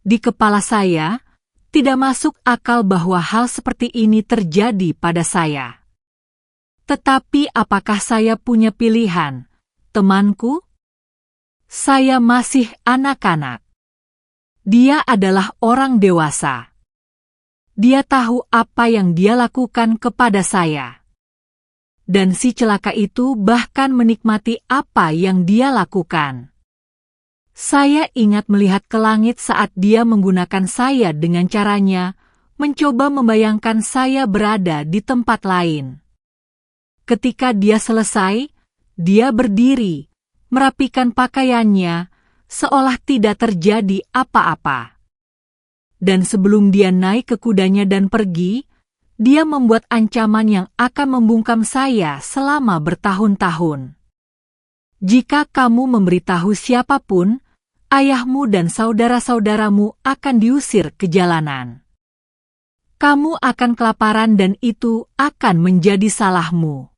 Di kepala saya, tidak masuk akal bahwa hal seperti ini terjadi pada saya. Tetapi apakah saya punya pilihan, temanku? Saya masih anak-anak. Dia adalah orang dewasa. Dia tahu apa yang dia lakukan kepada saya. Dan si celaka itu bahkan menikmati apa yang dia lakukan. Saya ingat melihat ke langit saat dia menggunakan saya dengan caranya, mencoba membayangkan saya berada di tempat lain. Ketika dia selesai, dia berdiri, merapikan pakaiannya, seolah tidak terjadi apa-apa. Dan sebelum dia naik ke kudanya dan pergi, dia membuat ancaman yang akan membungkam saya selama bertahun-tahun. Jika kamu memberitahu siapapun, ayahmu dan saudara-saudaramu akan diusir ke jalanan. Kamu akan kelaparan dan itu akan menjadi salahmu.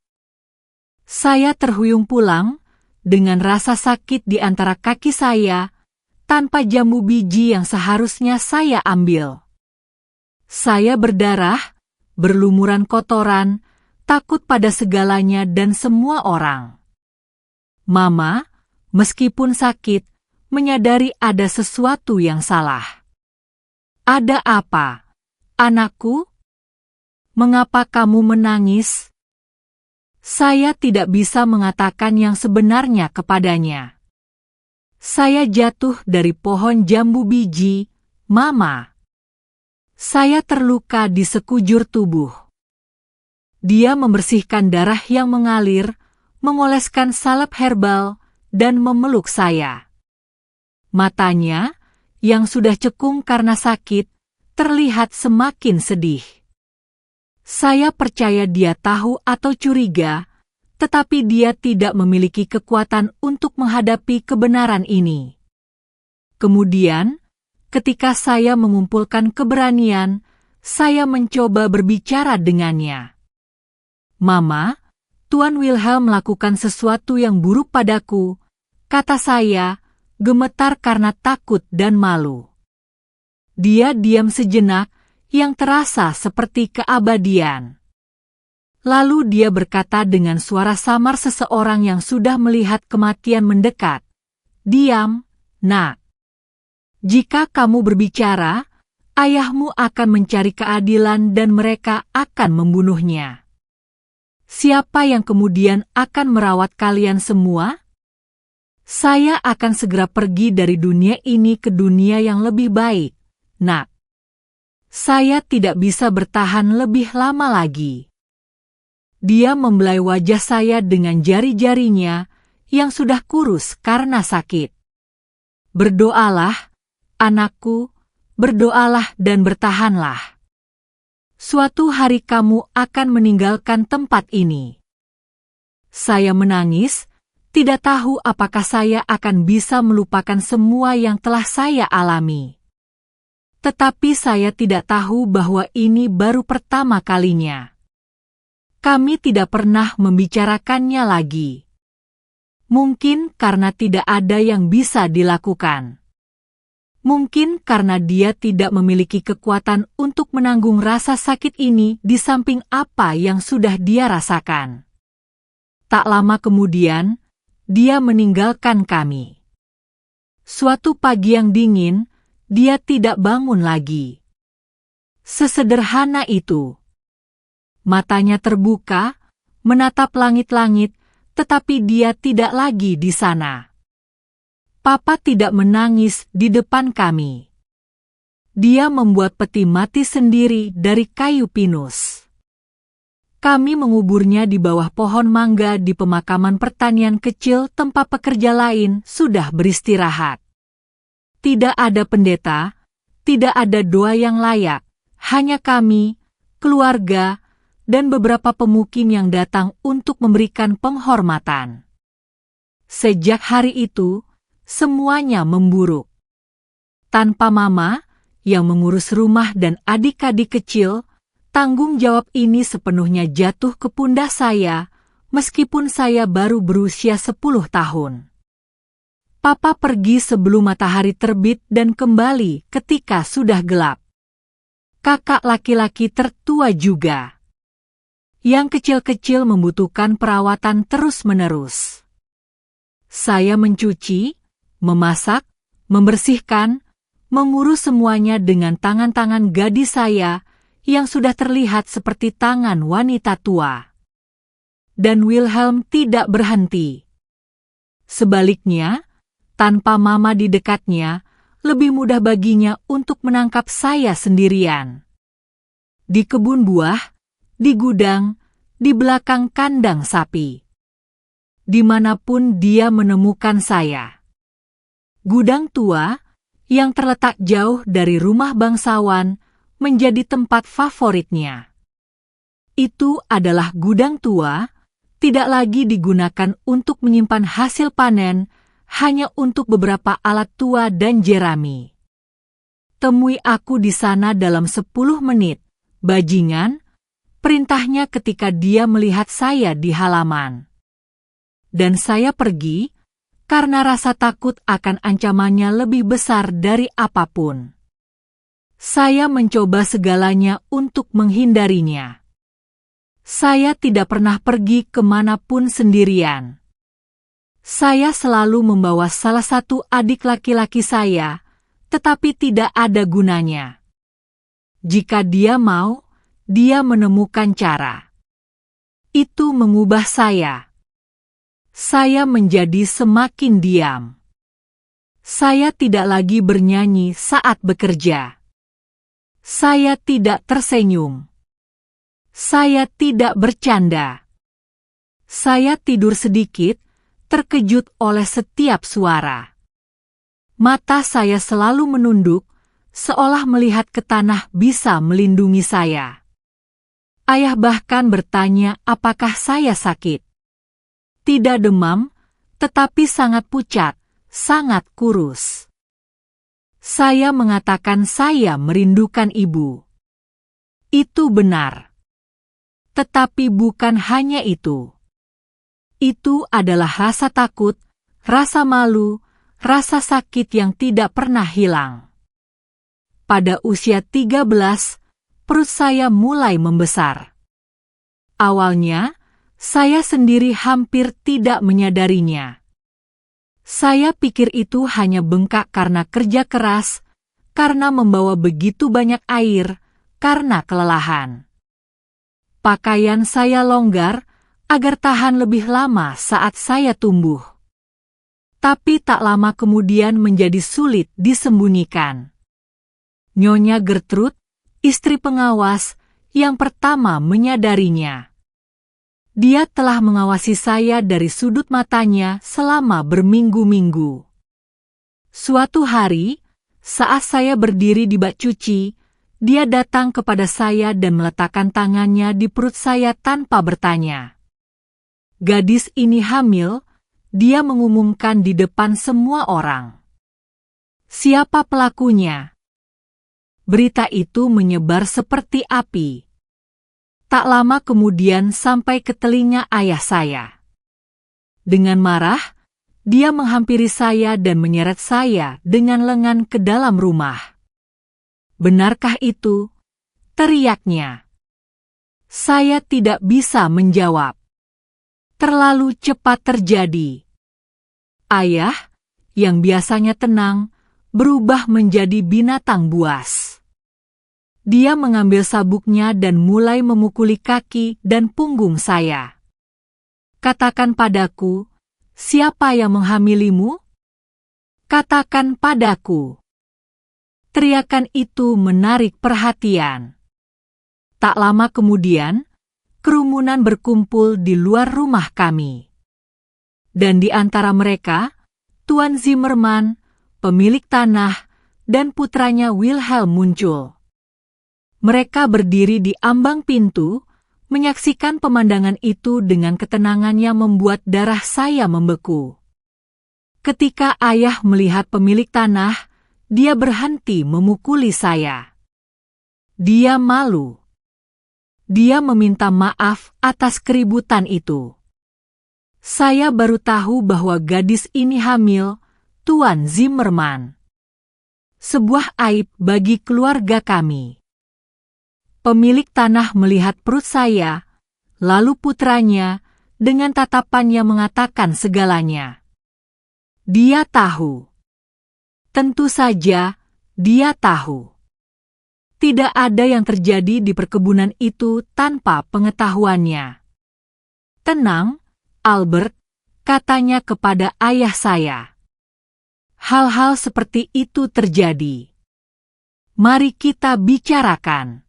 Saya terhuyung pulang, dengan rasa sakit di antara kaki saya, tanpa jambu biji yang seharusnya saya ambil. Saya berdarah, berlumuran kotoran, takut pada segalanya dan semua orang. Mama, meskipun sakit, menyadari ada sesuatu yang salah. Ada apa, anakku? Mengapa kamu menangis? Saya tidak bisa mengatakan yang sebenarnya kepadanya. Saya jatuh dari pohon jambu biji, Mama. Saya terluka di sekujur tubuh. Dia membersihkan darah yang mengalir, mengoleskan salep herbal, dan memeluk saya. Matanya, yang sudah cekung karena sakit, terlihat semakin sedih. Saya percaya dia tahu atau curiga, tetapi dia tidak memiliki kekuatan untuk menghadapi kebenaran ini. Kemudian, ketika saya mengumpulkan keberanian, saya mencoba berbicara dengannya. Mama, Tuan Wilhelm melakukan sesuatu yang buruk padaku, kata saya, gemetar karena takut dan malu. Dia diam sejenak, yang terasa seperti keabadian. Lalu dia berkata dengan suara samar seseorang yang sudah melihat kematian mendekat, "Diam, Nak. Jika kamu berbicara, ayahmu akan mencari keadilan dan mereka akan membunuhnya. Siapa yang kemudian akan merawat kalian semua? Saya akan segera pergi dari dunia ini ke dunia yang lebih baik, Nak. Saya tidak bisa bertahan lebih lama lagi." Dia membelai wajah saya dengan jari-jarinya yang sudah kurus karena sakit. "Berdoalah, anakku, berdoalah dan bertahanlah. Suatu hari kamu akan meninggalkan tempat ini." Saya menangis, tidak tahu apakah saya akan bisa melupakan semua yang telah saya alami. Tetapi saya tidak tahu bahwa ini baru pertama kalinya. Kami tidak pernah membicarakannya lagi. Mungkin karena tidak ada yang bisa dilakukan. Mungkin karena dia tidak memiliki kekuatan untuk menanggung rasa sakit ini di samping apa yang sudah dia rasakan. Tak lama kemudian, dia meninggalkan kami. Suatu pagi yang dingin, dia tidak bangun lagi. Sesederhana itu. Matanya terbuka, menatap langit-langit, tetapi dia tidak lagi di sana. Papa tidak menangis di depan kami. Dia membuat peti mati sendiri dari kayu pinus. Kami menguburnya di bawah pohon mangga di pemakaman pertanian kecil tempat pekerja lain sudah beristirahat. Tidak ada pendeta, tidak ada doa yang layak, hanya kami, keluarga, dan beberapa pemukim yang datang untuk memberikan penghormatan. Sejak hari itu, semuanya memburuk. Tanpa Mama, yang mengurus rumah dan adik-adik kecil, tanggung jawab ini sepenuhnya jatuh ke pundak saya, meskipun saya baru berusia 10 tahun. Papa pergi sebelum matahari terbit dan kembali ketika sudah gelap. Kakak laki-laki tertua juga. Yang kecil-kecil membutuhkan perawatan terus-menerus. Saya mencuci, memasak, membersihkan, mengurus semuanya dengan tangan-tangan gadis saya yang sudah terlihat seperti tangan wanita tua. Dan Wilhelm tidak berhenti. Sebaliknya, tanpa Mama di dekatnya, lebih mudah baginya untuk menangkap saya sendirian. Di kebun buah, di gudang, di belakang kandang sapi. Dimanapun dia menemukan saya. Gudang tua, yang terletak jauh dari rumah bangsawan, menjadi tempat favoritnya. Itu adalah gudang tua, tidak lagi digunakan untuk menyimpan hasil panen, hanya untuk beberapa alat tua dan jerami. Temui aku di sana dalam 10 menit, bajingan, perintahnya ketika dia melihat saya di halaman. Dan saya pergi, karena rasa takut akan ancamannya lebih besar dari apapun. Saya mencoba segalanya untuk menghindarinya. Saya tidak pernah pergi kemanapun sendirian. Saya selalu membawa salah satu adik laki-laki saya, tetapi tidak ada gunanya. Jika dia mau, dia menemukan cara. Itu mengubah saya. Saya menjadi semakin diam. Saya tidak lagi bernyanyi saat bekerja. Saya tidak tersenyum. Saya tidak bercanda. Saya tidur sedikit, terkejut oleh setiap suara. Mata saya selalu menunduk, seolah melihat ke tanah bisa melindungi saya. Ayah bahkan bertanya apakah saya sakit. Tidak demam, tetapi sangat pucat, sangat kurus. Saya mengatakan saya merindukan ibu. Itu benar. Tetapi bukan hanya itu. Itu adalah rasa takut, rasa malu, rasa sakit yang tidak pernah hilang. Pada usia 13, perut saya mulai membesar. Awalnya, saya sendiri hampir tidak menyadarinya. Saya pikir itu hanya bengkak karena kerja keras, karena membawa begitu banyak air, karena kelelahan. Pakaian saya longgar, agar tahan lebih lama saat saya tumbuh. Tapi tak lama kemudian menjadi sulit disembunyikan. Nyonya Gertrude, istri pengawas, yang pertama menyadarinya. Dia telah mengawasi saya dari sudut matanya selama berminggu-minggu. Suatu hari, saat saya berdiri di bak cuci, dia datang kepada saya dan meletakkan tangannya di perut saya tanpa bertanya. Gadis ini hamil, dia mengumumkan di depan semua orang. Siapa pelakunya? Berita itu menyebar seperti api. Tak lama kemudian sampai ke telinga ayah saya. Dengan marah, dia menghampiri saya dan menyeret saya dengan lengan ke dalam rumah. Benarkah itu? Teriaknya. Saya tidak bisa menjawab. Terlalu cepat terjadi. Ayah, yang biasanya tenang, berubah menjadi binatang buas. Dia mengambil sabuknya dan mulai memukuli kaki dan punggung saya. Katakan padaku, siapa yang menghamilimu? katakan padaku." Teriakan itu menarik perhatian. Tak lama kemudian, kerumunan berkumpul di luar rumah kami. Dan di antara mereka, Tuan Zimmerman, pemilik tanah, dan putranya Wilhelm muncul. Mereka berdiri di ambang pintu, menyaksikan pemandangan itu dengan ketenangan yang membuat darah saya membeku. Ketika ayah melihat pemilik tanah, dia berhenti memukuli saya. Dia malu. Dia meminta maaf atas keributan itu. Saya baru tahu bahwa gadis ini hamil, Tuan Zimmerman. Sebuah aib bagi keluarga kami. Pemilik tanah melihat perut saya, lalu putranya, dengan tatapan yang mengatakan segalanya. Dia tahu. Tentu saja, dia tahu. Tidak ada yang terjadi di perkebunan itu tanpa pengetahuannya. "Tenang, Albert," katanya kepada ayah saya. "Hal-hal seperti itu terjadi. Mari kita bicarakan.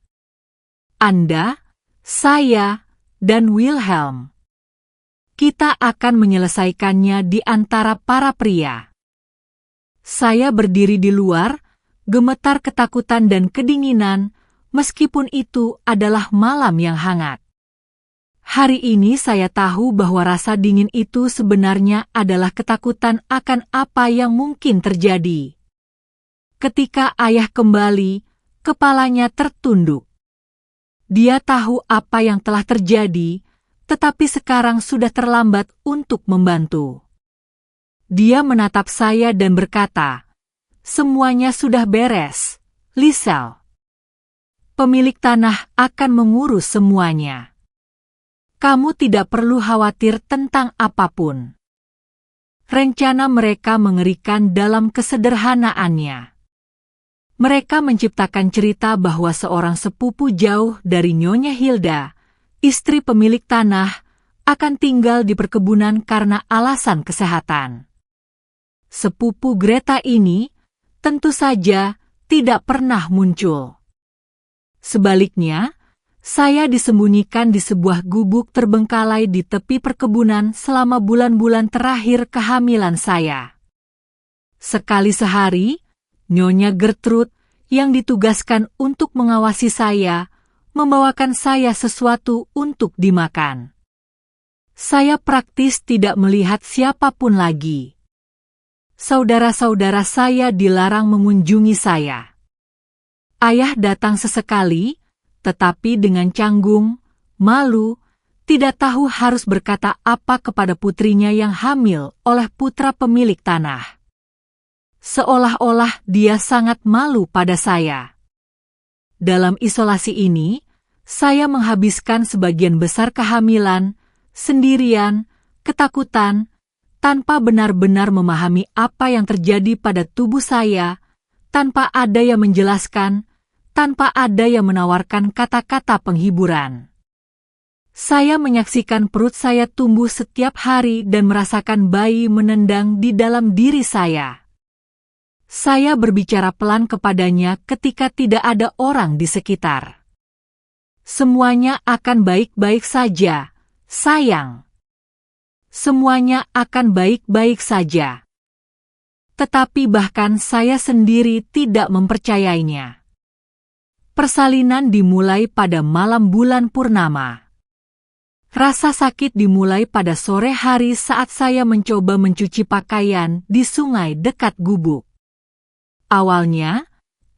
Anda, saya, dan Wilhelm. Kita akan menyelesaikannya di antara para pria." Saya berdiri di luar, gemetar ketakutan dan kedinginan, meskipun itu adalah malam yang hangat. Hari ini saya tahu bahwa rasa dingin itu sebenarnya adalah ketakutan akan apa yang mungkin terjadi. Ketika ayah kembali, kepalanya tertunduk. Dia tahu apa yang telah terjadi, tetapi sekarang sudah terlambat untuk membantu. Dia menatap saya dan berkata, "Semuanya sudah beres, Liesel. Pemilik tanah akan mengurus semuanya. Kamu tidak perlu khawatir tentang apapun." Rencana mereka mengerikan dalam kesederhanaannya. Mereka menciptakan cerita bahwa seorang sepupu jauh dari Nyonya Hilda, istri pemilik tanah, akan tinggal di perkebunan karena alasan kesehatan. Sepupu Greta ini tentu saja tidak pernah muncul. Sebaliknya, saya disembunyikan di sebuah gubuk terbengkalai di tepi perkebunan selama bulan-bulan terakhir kehamilan saya. Sekali sehari, Nyonya Gertrude yang ditugaskan untuk mengawasi saya, membawakan saya sesuatu untuk dimakan. Saya praktis tidak melihat siapapun lagi. Saudara-saudara saya dilarang mengunjungi saya. Ayah datang sesekali, tetapi dengan canggung, malu, tidak tahu harus berkata apa kepada putrinya yang hamil oleh putra pemilik tanah. Seolah-olah dia sangat malu pada saya. Dalam isolasi ini, saya menghabiskan sebagian besar kehamilan, sendirian, ketakutan, tanpa benar-benar memahami apa yang terjadi pada tubuh saya, tanpa ada yang menjelaskan, tanpa ada yang menawarkan kata-kata penghiburan. Saya menyaksikan perut saya tumbuh setiap hari dan merasakan bayi menendang di dalam diri saya. Saya berbicara pelan kepadanya ketika tidak ada orang di sekitar. "Semuanya akan baik-baik saja, sayang. Semuanya akan baik-baik saja." Tetapi bahkan saya sendiri tidak mempercayainya. Persalinan dimulai pada malam bulan purnama. Rasa sakit dimulai pada sore hari saat saya mencoba mencuci pakaian di sungai dekat gubuk. Awalnya,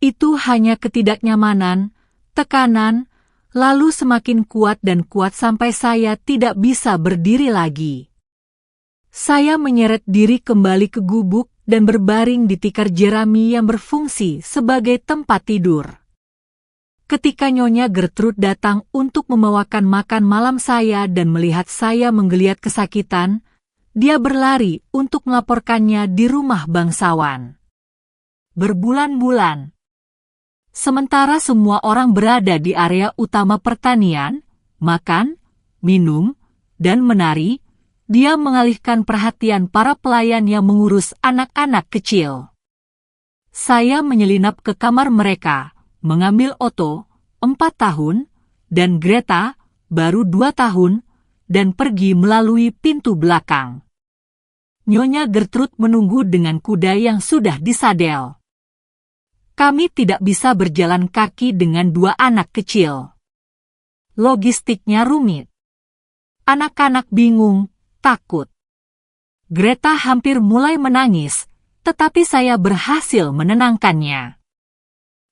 itu hanya ketidaknyamanan, tekanan, lalu semakin kuat dan kuat sampai saya tidak bisa berdiri lagi. Saya menyeret diri kembali ke gubuk dan berbaring di tikar jerami yang berfungsi sebagai tempat tidur. Ketika Nyonya Gertrude datang untuk membawakan makan malam saya dan melihat saya menggeliat kesakitan, dia berlari untuk melaporkannya di rumah bangsawan. Berbulan-bulan. Sementara semua orang berada di area utama pertanian, makan, minum, dan menari, Dia mengalihkan perhatian para pelayan yang mengurus anak-anak kecil. Saya menyelinap ke kamar mereka, mengambil Otto, 4 tahun, dan Greta, baru 2 tahun, dan pergi melalui pintu belakang. Nyonya Gertrude menunggu dengan kuda yang sudah disadel. Kami tidak bisa berjalan kaki dengan 2 anak kecil. Logistiknya rumit. Anak-anak bingung, takut. Greta hampir mulai menangis, tetapi saya berhasil menenangkannya.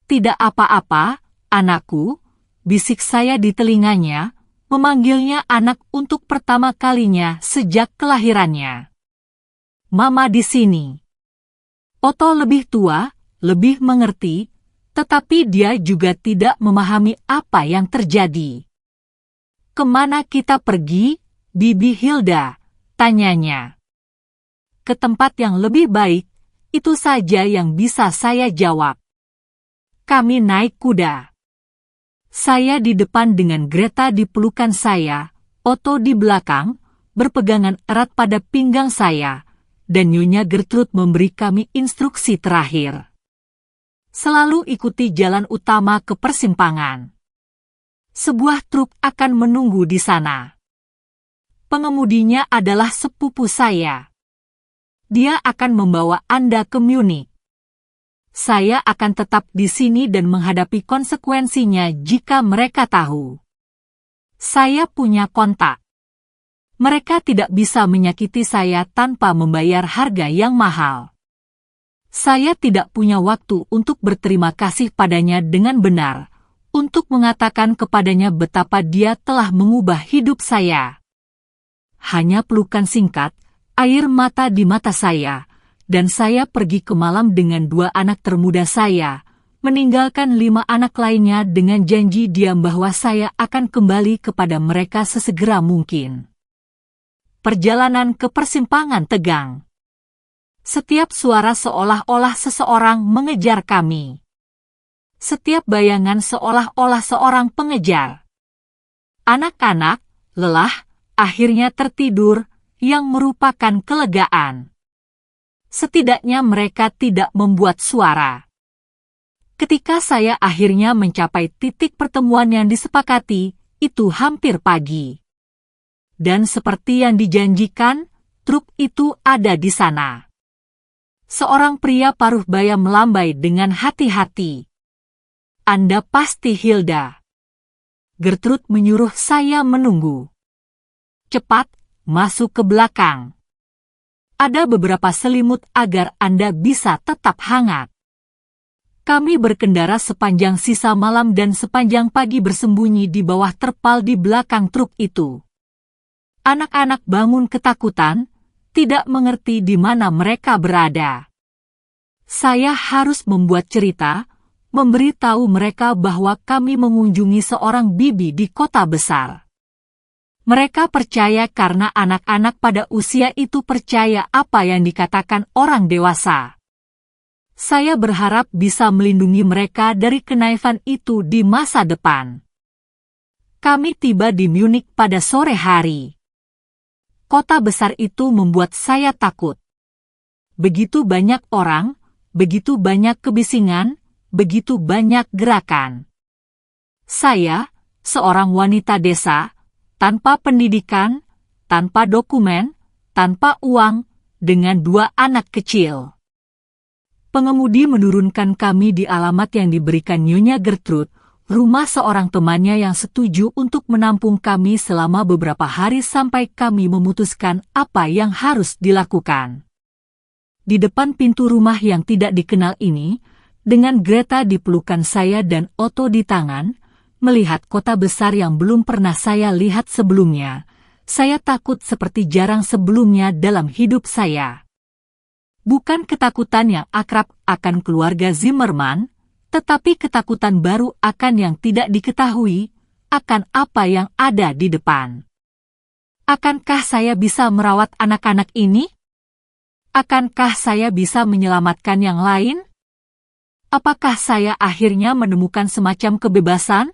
Tidak apa-apa, anakku, bisik saya di telinganya, memanggilnya anak untuk pertama kalinya sejak kelahirannya. Mama di sini. Otto lebih tua, lebih mengerti, tetapi dia juga tidak memahami apa yang terjadi. Kemana kita pergi, Bibi Hilda? Tanyanya. Ke tempat yang lebih baik, itu saja yang bisa saya jawab. Kami naik kuda. Saya di depan dengan Greta di pelukan saya, Otto di belakang, berpegangan erat pada pinggang saya, dan Nyonya Gertrude memberi kami instruksi terakhir. Selalu ikuti jalan utama ke persimpangan. Sebuah truk akan menunggu di sana. Pengemudinya adalah sepupu saya. Dia akan membawa Anda ke Munich. Saya akan tetap di sini dan menghadapi konsekuensinya jika mereka tahu. Saya punya kontak. Mereka tidak bisa menyakiti saya tanpa membayar harga yang mahal. Saya tidak punya waktu untuk berterima kasih padanya dengan benar, untuk mengatakan kepadanya betapa dia telah mengubah hidup saya. Hanya pelukan singkat, air mata di mata saya, dan saya pergi ke malam dengan 2 anak termuda saya, meninggalkan 5 anak lainnya dengan janji diam bahwa saya akan kembali kepada mereka sesegera mungkin. Perjalanan ke persimpangan tegang. Setiap suara seolah-olah seseorang mengejar kami. Setiap bayangan seolah-olah seorang pengejar. Anak-anak, lelah, akhirnya tertidur, yang merupakan kelegaan. Setidaknya mereka tidak membuat suara. Ketika saya akhirnya mencapai titik pertemuan yang disepakati, itu hampir pagi. Dan seperti yang dijanjikan, truk itu ada di sana. Seorang pria paruh baya melambai dengan hati-hati. Anda pasti Hilda. Gertrude menyuruh saya menunggu. Cepat, masuk ke belakang. Ada beberapa selimut agar Anda bisa tetap hangat. Kami berkendara sepanjang sisa malam dan sepanjang pagi bersembunyi di bawah terpal di belakang truk itu. Anak-anak bangun ketakutan, tidak mengerti di mana mereka berada. Saya harus membuat cerita, memberitahu mereka bahwa kami mengunjungi seorang bibi di kota besar. Mereka percaya karena anak-anak pada usia itu percaya apa yang dikatakan orang dewasa. Saya berharap bisa melindungi mereka dari kenaifan itu di masa depan. Kami tiba di Munich pada sore hari. Kota besar itu membuat saya takut. Begitu banyak orang, begitu banyak kebisingan, begitu banyak gerakan. Saya, seorang wanita desa, tanpa pendidikan, tanpa dokumen, tanpa uang, dengan 2 anak kecil. Pengemudi menurunkan kami di alamat yang diberikan Nyonya Gertrude, rumah seorang temannya yang setuju untuk menampung kami selama beberapa hari sampai kami memutuskan apa yang harus dilakukan. Di depan pintu rumah yang tidak dikenal ini, dengan Greta di pelukan saya dan Otto di tangan, melihat kota besar yang belum pernah saya lihat sebelumnya, saya takut seperti jarang sebelumnya dalam hidup saya. Bukan ketakutan yang akrab akan keluarga Zimmermann, tetapi ketakutan baru akan yang tidak diketahui, akan apa yang ada di depan. Akankah saya bisa merawat anak-anak ini? Akankah saya bisa menyelamatkan yang lain? Apakah saya akhirnya menemukan semacam kebebasan?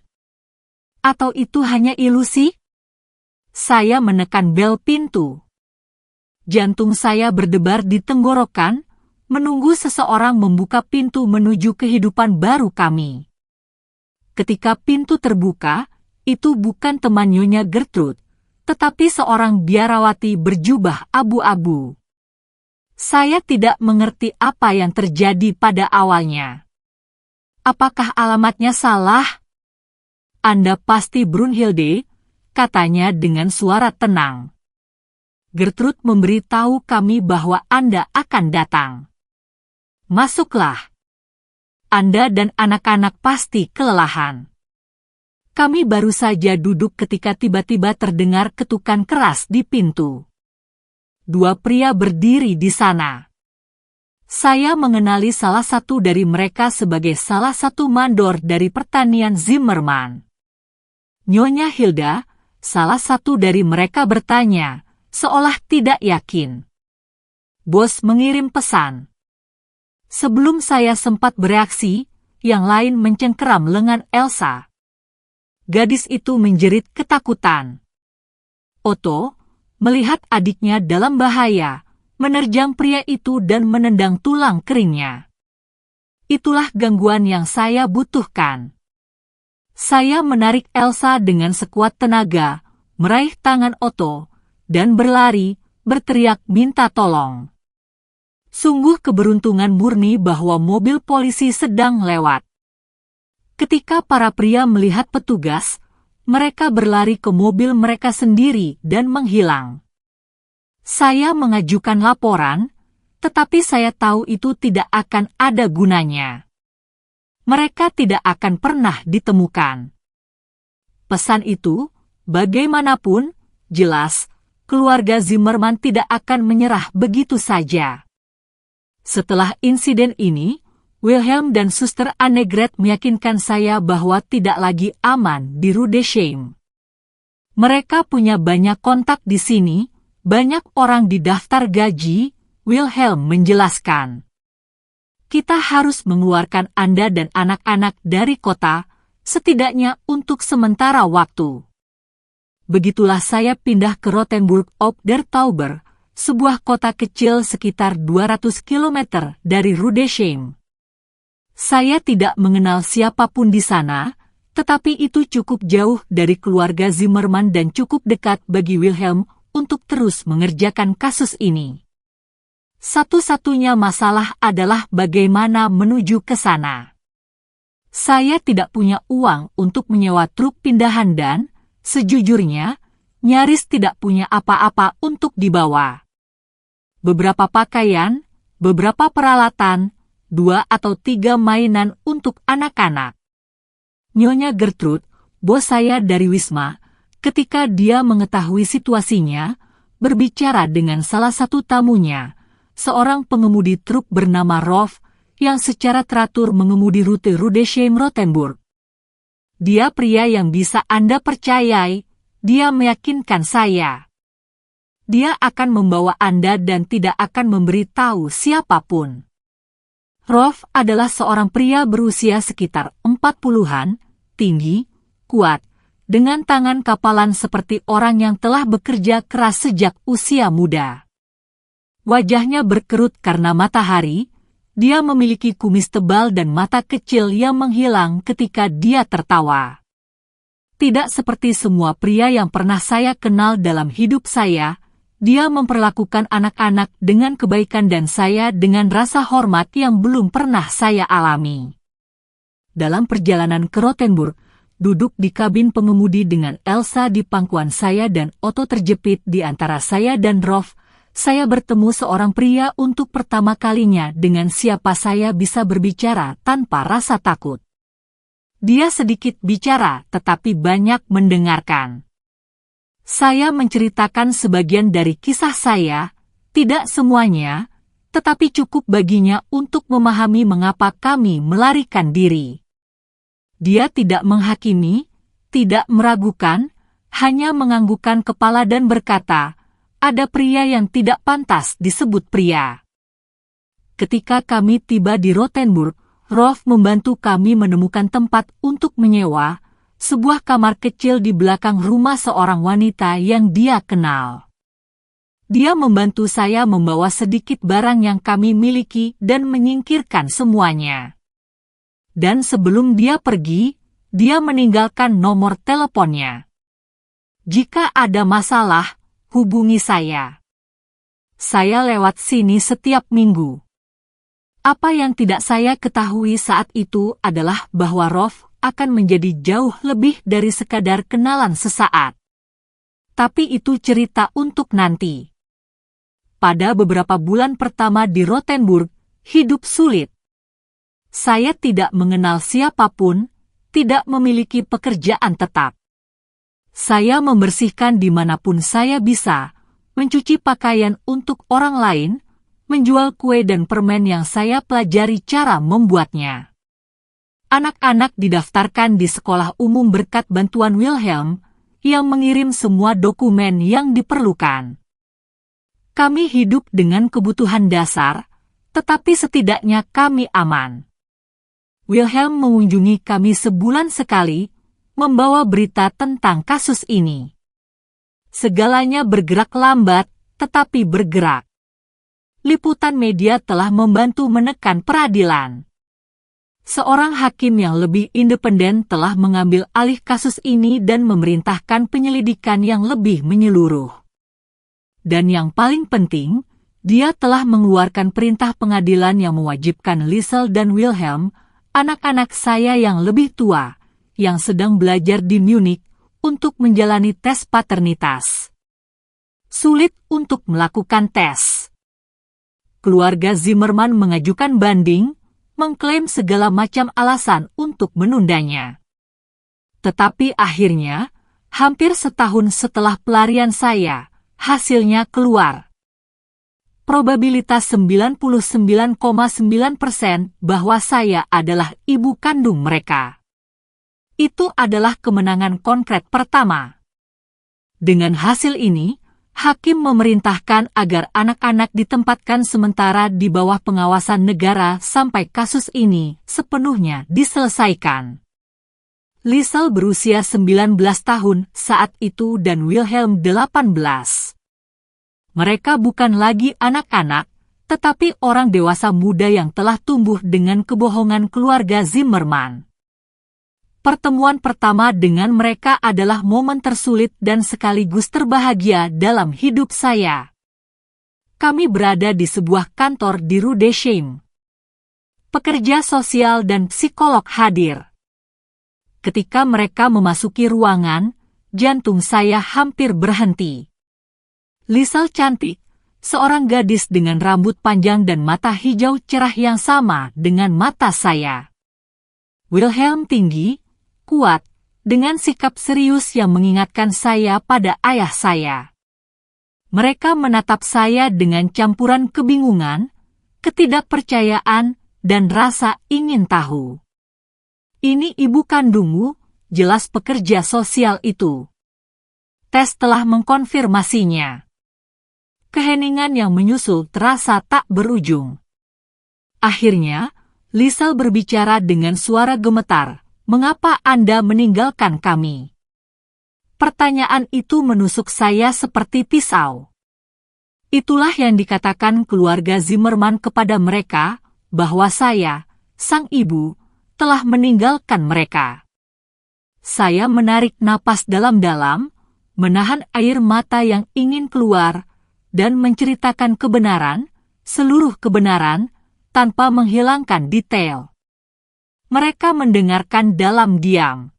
Atau itu hanya ilusi? Saya menekan bel pintu. Jantung saya berdebar di tenggorokan, menunggu seseorang membuka pintu menuju kehidupan baru kami. Ketika pintu terbuka, itu bukan teman Nyonya Gertrude, tetapi seorang biarawati berjubah abu-abu. Saya tidak mengerti apa yang terjadi pada awalnya. Apakah alamatnya salah? Anda pasti Brunhilde, katanya dengan suara tenang. Gertrude memberitahu kami bahwa Anda akan datang. Masuklah. Anda dan anak-anak pasti kelelahan. Kami baru saja duduk ketika tiba-tiba terdengar ketukan keras di pintu. Dua pria berdiri di sana. Saya mengenali salah satu dari mereka sebagai salah satu mandor dari pertanian Zimmerman. Nyonya Hilda, salah satu dari mereka bertanya, seolah tidak yakin. Bos mengirim pesan. Sebelum saya sempat bereaksi, yang lain mencengkeram lengan Elsa. Gadis itu menjerit ketakutan. Otto, melihat adiknya dalam bahaya, menerjang pria itu dan menendang tulang keringnya. Itulah gangguan yang saya butuhkan. Saya menarik Elsa dengan sekuat tenaga, meraih tangan Otto, dan berlari, berteriak minta tolong. Sungguh keberuntungan murni bahwa mobil polisi sedang lewat. Ketika para pria melihat petugas, mereka berlari ke mobil mereka sendiri dan menghilang. Saya mengajukan laporan, tetapi saya tahu itu tidak akan ada gunanya. Mereka tidak akan pernah ditemukan. Pesan itu, bagaimanapun, jelas, keluarga Zimmerman tidak akan menyerah begitu saja. Setelah insiden ini, Wilhelm dan Suster Annegret meyakinkan saya bahwa tidak lagi aman di Rudesheim. Mereka punya banyak kontak di sini, banyak orang di daftar gaji, Wilhelm menjelaskan. Kita harus mengeluarkan Anda dan anak-anak dari kota, setidaknya untuk sementara waktu. Begitulah saya pindah ke Rothenburg ob der Tauber, sebuah kota kecil sekitar 200 km dari Rudesheim. Saya tidak mengenal siapapun di sana, tetapi itu cukup jauh dari keluarga Zimmerman dan cukup dekat bagi Wilhelm untuk terus mengerjakan kasus ini. Satu-satunya masalah adalah bagaimana menuju ke sana. Saya tidak punya uang untuk menyewa truk pindahan dan, sejujurnya, nyaris tidak punya apa-apa untuk dibawa. Beberapa pakaian, beberapa peralatan, 2 atau 3 mainan untuk anak-anak. Nyonya Gertrude, bos saya dari Wisma, ketika dia mengetahui situasinya, berbicara dengan salah satu tamunya, seorang pengemudi truk bernama Rolf, yang secara teratur mengemudi rute Rudesheim-Rothenburg. Dia pria yang bisa Anda percayai, dia meyakinkan saya. Dia akan membawa Anda dan tidak akan memberitahu siapapun. Rolf adalah seorang pria berusia sekitar 40-an, tinggi, kuat, dengan tangan kapalan seperti orang yang telah bekerja keras sejak usia muda. Wajahnya berkerut karena matahari, dia memiliki kumis tebal dan mata kecil yang menghilang ketika dia tertawa. Tidak seperti semua pria yang pernah saya kenal dalam hidup saya, dia memperlakukan anak-anak dengan kebaikan dan saya dengan rasa hormat yang belum pernah saya alami. Dalam perjalanan ke Rothenburg, duduk di kabin pengemudi dengan Elsa di pangkuan saya dan Otto terjepit di antara saya dan Rolf, saya bertemu seorang pria untuk pertama kalinya dengan siapa saya bisa berbicara tanpa rasa takut. Dia sedikit bicara tetapi banyak mendengarkan. Saya menceritakan sebagian dari kisah saya, tidak semuanya, tetapi cukup baginya untuk memahami mengapa kami melarikan diri. Dia tidak menghakimi, tidak meragukan, hanya menganggukkan kepala dan berkata, ada pria yang tidak pantas disebut pria. Ketika kami tiba di Rothenburg, Rolf membantu kami menemukan tempat untuk menyewa, sebuah kamar kecil di belakang rumah seorang wanita yang dia kenal. Dia membantu saya membawa sedikit barang yang kami miliki dan menyingkirkan semuanya. Dan sebelum dia pergi, dia meninggalkan nomor teleponnya. Jika ada masalah, hubungi saya. Saya lewat sini setiap minggu. Apa yang tidak saya ketahui saat itu adalah bahwa Rolf akan menjadi jauh lebih dari sekadar kenalan sesaat. Tapi itu cerita untuk nanti. Pada beberapa bulan pertama di Rothenburg, hidup sulit. Saya tidak mengenal siapapun, tidak memiliki pekerjaan tetap. Saya membersihkan dimanapun saya bisa, mencuci pakaian untuk orang lain, menjual kue dan permen yang saya pelajari cara membuatnya. Anak-anak didaftarkan di sekolah umum berkat bantuan Wilhelm, yang mengirim semua dokumen yang diperlukan. Kami hidup dengan kebutuhan dasar, tetapi setidaknya kami aman. Wilhelm mengunjungi kami sebulan sekali, membawa berita tentang kasus ini. Segalanya bergerak lambat, tetapi bergerak. Liputan media telah membantu menekan peradilan. Seorang hakim yang lebih independen telah mengambil alih kasus ini dan memerintahkan penyelidikan yang lebih menyeluruh. Dan yang paling penting, dia telah mengeluarkan perintah pengadilan yang mewajibkan Liesel dan Wilhelm, anak-anak saya yang lebih tua, yang sedang belajar di Munich, untuk menjalani tes paternitas. Sulit untuk melakukan tes. Keluarga Zimmermann mengajukan banding, mengklaim segala macam alasan untuk menundanya. Tetapi akhirnya, hampir setahun setelah pelarian saya, hasilnya keluar. Probabilitas 99,9% bahwa saya adalah ibu kandung mereka. Itu adalah kemenangan konkret pertama. Dengan hasil ini, hakim memerintahkan agar anak-anak ditempatkan sementara di bawah pengawasan negara sampai kasus ini sepenuhnya diselesaikan. Liesel berusia 19 tahun saat itu dan Wilhelm 18. Mereka bukan lagi anak-anak, tetapi orang dewasa muda yang telah tumbuh dengan kebohongan keluarga Zimmermann. Pertemuan pertama dengan mereka adalah momen tersulit dan sekaligus terbahagia dalam hidup saya. Kami berada di sebuah kantor di Rue de Seine. Pekerja sosial dan psikolog hadir. Ketika mereka memasuki ruangan, jantung saya hampir berhenti. Liesel cantik, seorang gadis dengan rambut panjang dan mata hijau cerah yang sama dengan mata saya. Wilhelm tinggi, kuat, dengan sikap serius yang mengingatkan saya pada ayah saya. Mereka menatap saya dengan campuran kebingungan, ketidakpercayaan, dan rasa ingin tahu. Ini ibu kandungmu, jelas pekerja sosial itu. Tes telah mengkonfirmasinya. Keheningan yang menyusul terasa tak berujung. Akhirnya, Liesel berbicara dengan suara gemetar. Mengapa Anda meninggalkan kami? Pertanyaan itu menusuk saya seperti pisau. Itulah yang dikatakan keluarga Zimmermann kepada mereka, bahwa saya, sang ibu, telah meninggalkan mereka. Saya menarik napas dalam-dalam, menahan air mata yang ingin keluar, dan menceritakan kebenaran, seluruh kebenaran, tanpa menghilangkan detail. Mereka mendengarkan dalam diam.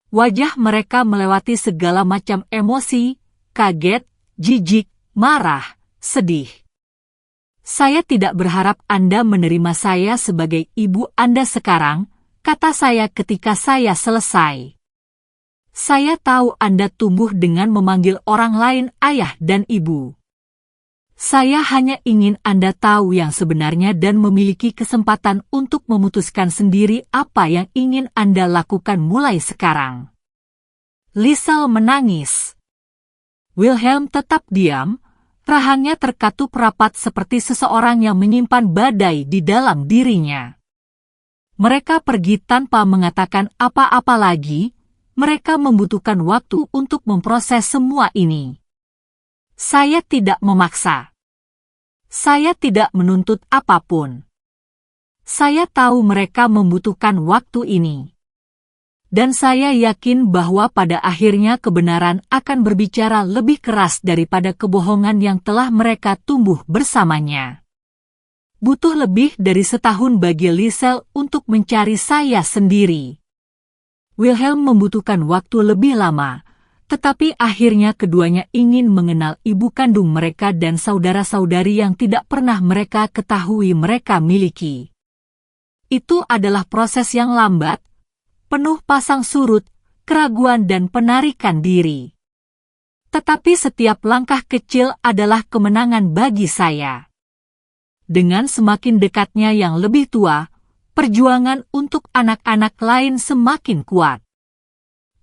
Wajah mereka melewati segala macam emosi, kaget, jijik, marah, sedih. Saya tidak berharap Anda menerima saya sebagai ibu Anda sekarang, kata saya ketika saya selesai. Saya tahu Anda tumbuh dengan memanggil orang lain ayah dan ibu. Saya hanya ingin Anda tahu yang sebenarnya dan memiliki kesempatan untuk memutuskan sendiri apa yang ingin Anda lakukan mulai sekarang. Liesel menangis. Wilhelm tetap diam, rahangnya terkatup rapat seperti seseorang yang menyimpan badai di dalam dirinya. Mereka pergi tanpa mengatakan apa-apa lagi, mereka membutuhkan waktu untuk memproses semua ini. Saya tidak memaksa. Saya tidak menuntut apapun. Saya tahu mereka membutuhkan waktu ini. Dan saya yakin bahwa pada akhirnya kebenaran akan berbicara lebih keras daripada kebohongan yang telah mereka tumbuh bersamanya. Butuh lebih dari setahun bagi Liesel untuk mencari saya sendiri. Wilhelm membutuhkan waktu lebih lama, tetapi akhirnya keduanya ingin mengenal ibu kandung mereka dan saudara-saudari yang tidak pernah mereka ketahui mereka miliki. Itu adalah proses yang lambat, penuh pasang surut, keraguan dan penarikan diri. Tetapi setiap langkah kecil adalah kemenangan bagi saya. Dengan semakin dekatnya yang lebih tua, perjuangan untuk anak-anak lain semakin kuat.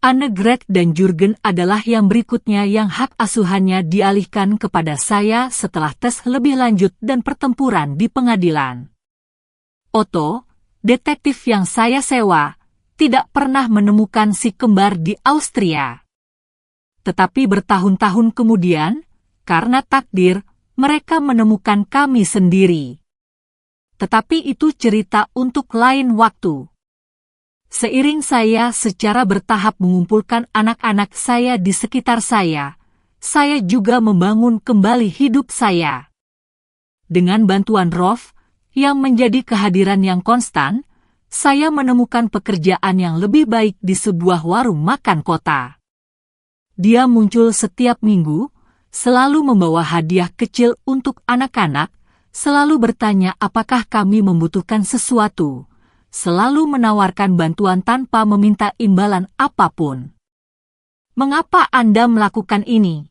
Annegret dan Jurgen adalah yang berikutnya yang hak asuhannya dialihkan kepada saya setelah tes lebih lanjut dan pertempuran di pengadilan. Otto, detektif yang saya sewa, tidak pernah menemukan si kembar di Austria. Tetapi bertahun-tahun kemudian, karena takdir, mereka menemukan kami sendiri. Tetapi itu cerita untuk lain waktu. Seiring saya secara bertahap mengumpulkan anak-anak saya di sekitar saya juga membangun kembali hidup saya. Dengan bantuan Rolf, yang menjadi kehadiran yang konstan, saya menemukan pekerjaan yang lebih baik di sebuah warung makan kota. Dia muncul setiap minggu, selalu membawa hadiah kecil untuk anak-anak, selalu bertanya apakah kami membutuhkan sesuatu, selalu menawarkan bantuan tanpa meminta imbalan apapun. Mengapa Anda melakukan ini?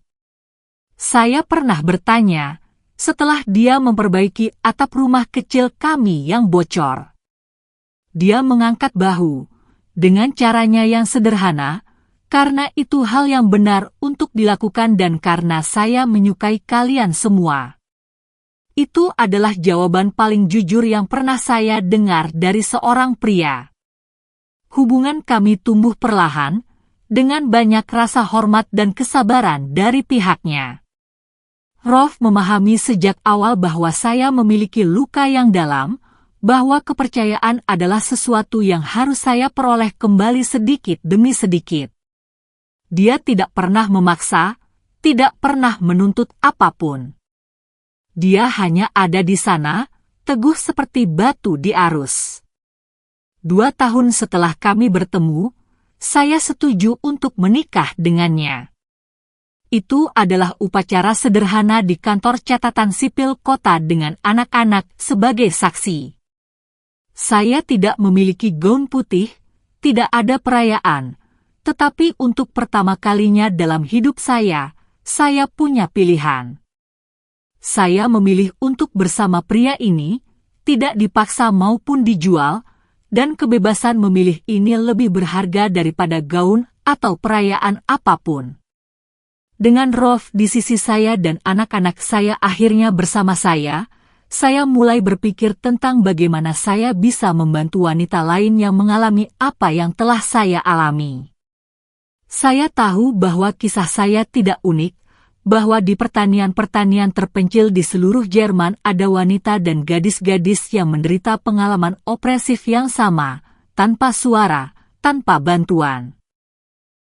Saya pernah bertanya, setelah dia memperbaiki atap rumah kecil kami yang bocor. Dia mengangkat bahu, dengan caranya yang sederhana, karena itu hal yang benar untuk dilakukan dan karena saya menyukai kalian semua. Itu adalah jawaban paling jujur yang pernah saya dengar dari seorang pria. Hubungan kami tumbuh perlahan, dengan banyak rasa hormat dan kesabaran dari pihaknya. Rolf memahami sejak awal bahwa saya memiliki luka yang dalam, bahwa kepercayaan adalah sesuatu yang harus saya peroleh kembali sedikit demi sedikit. Dia tidak pernah memaksa, tidak pernah menuntut apapun. Dia hanya ada di sana, teguh seperti batu di arus. 2 tahun setelah kami bertemu, saya setuju untuk menikah dengannya. Itu adalah upacara sederhana di kantor catatan sipil kota dengan anak-anak sebagai saksi. Saya tidak memiliki gaun putih, tidak ada perayaan, tetapi untuk pertama kalinya dalam hidup saya punya pilihan. Saya memilih untuk bersama pria ini, tidak dipaksa maupun dijual, dan kebebasan memilih ini lebih berharga daripada gaun atau perayaan apapun. Dengan Rolf di sisi saya dan anak-anak saya akhirnya bersama saya mulai berpikir tentang bagaimana saya bisa membantu wanita lain yang mengalami apa yang telah saya alami. Saya tahu bahwa kisah saya tidak unik, bahwa di pertanian-pertanian terpencil di seluruh Jerman ada wanita dan gadis-gadis yang menderita pengalaman opresif yang sama, tanpa suara, tanpa bantuan.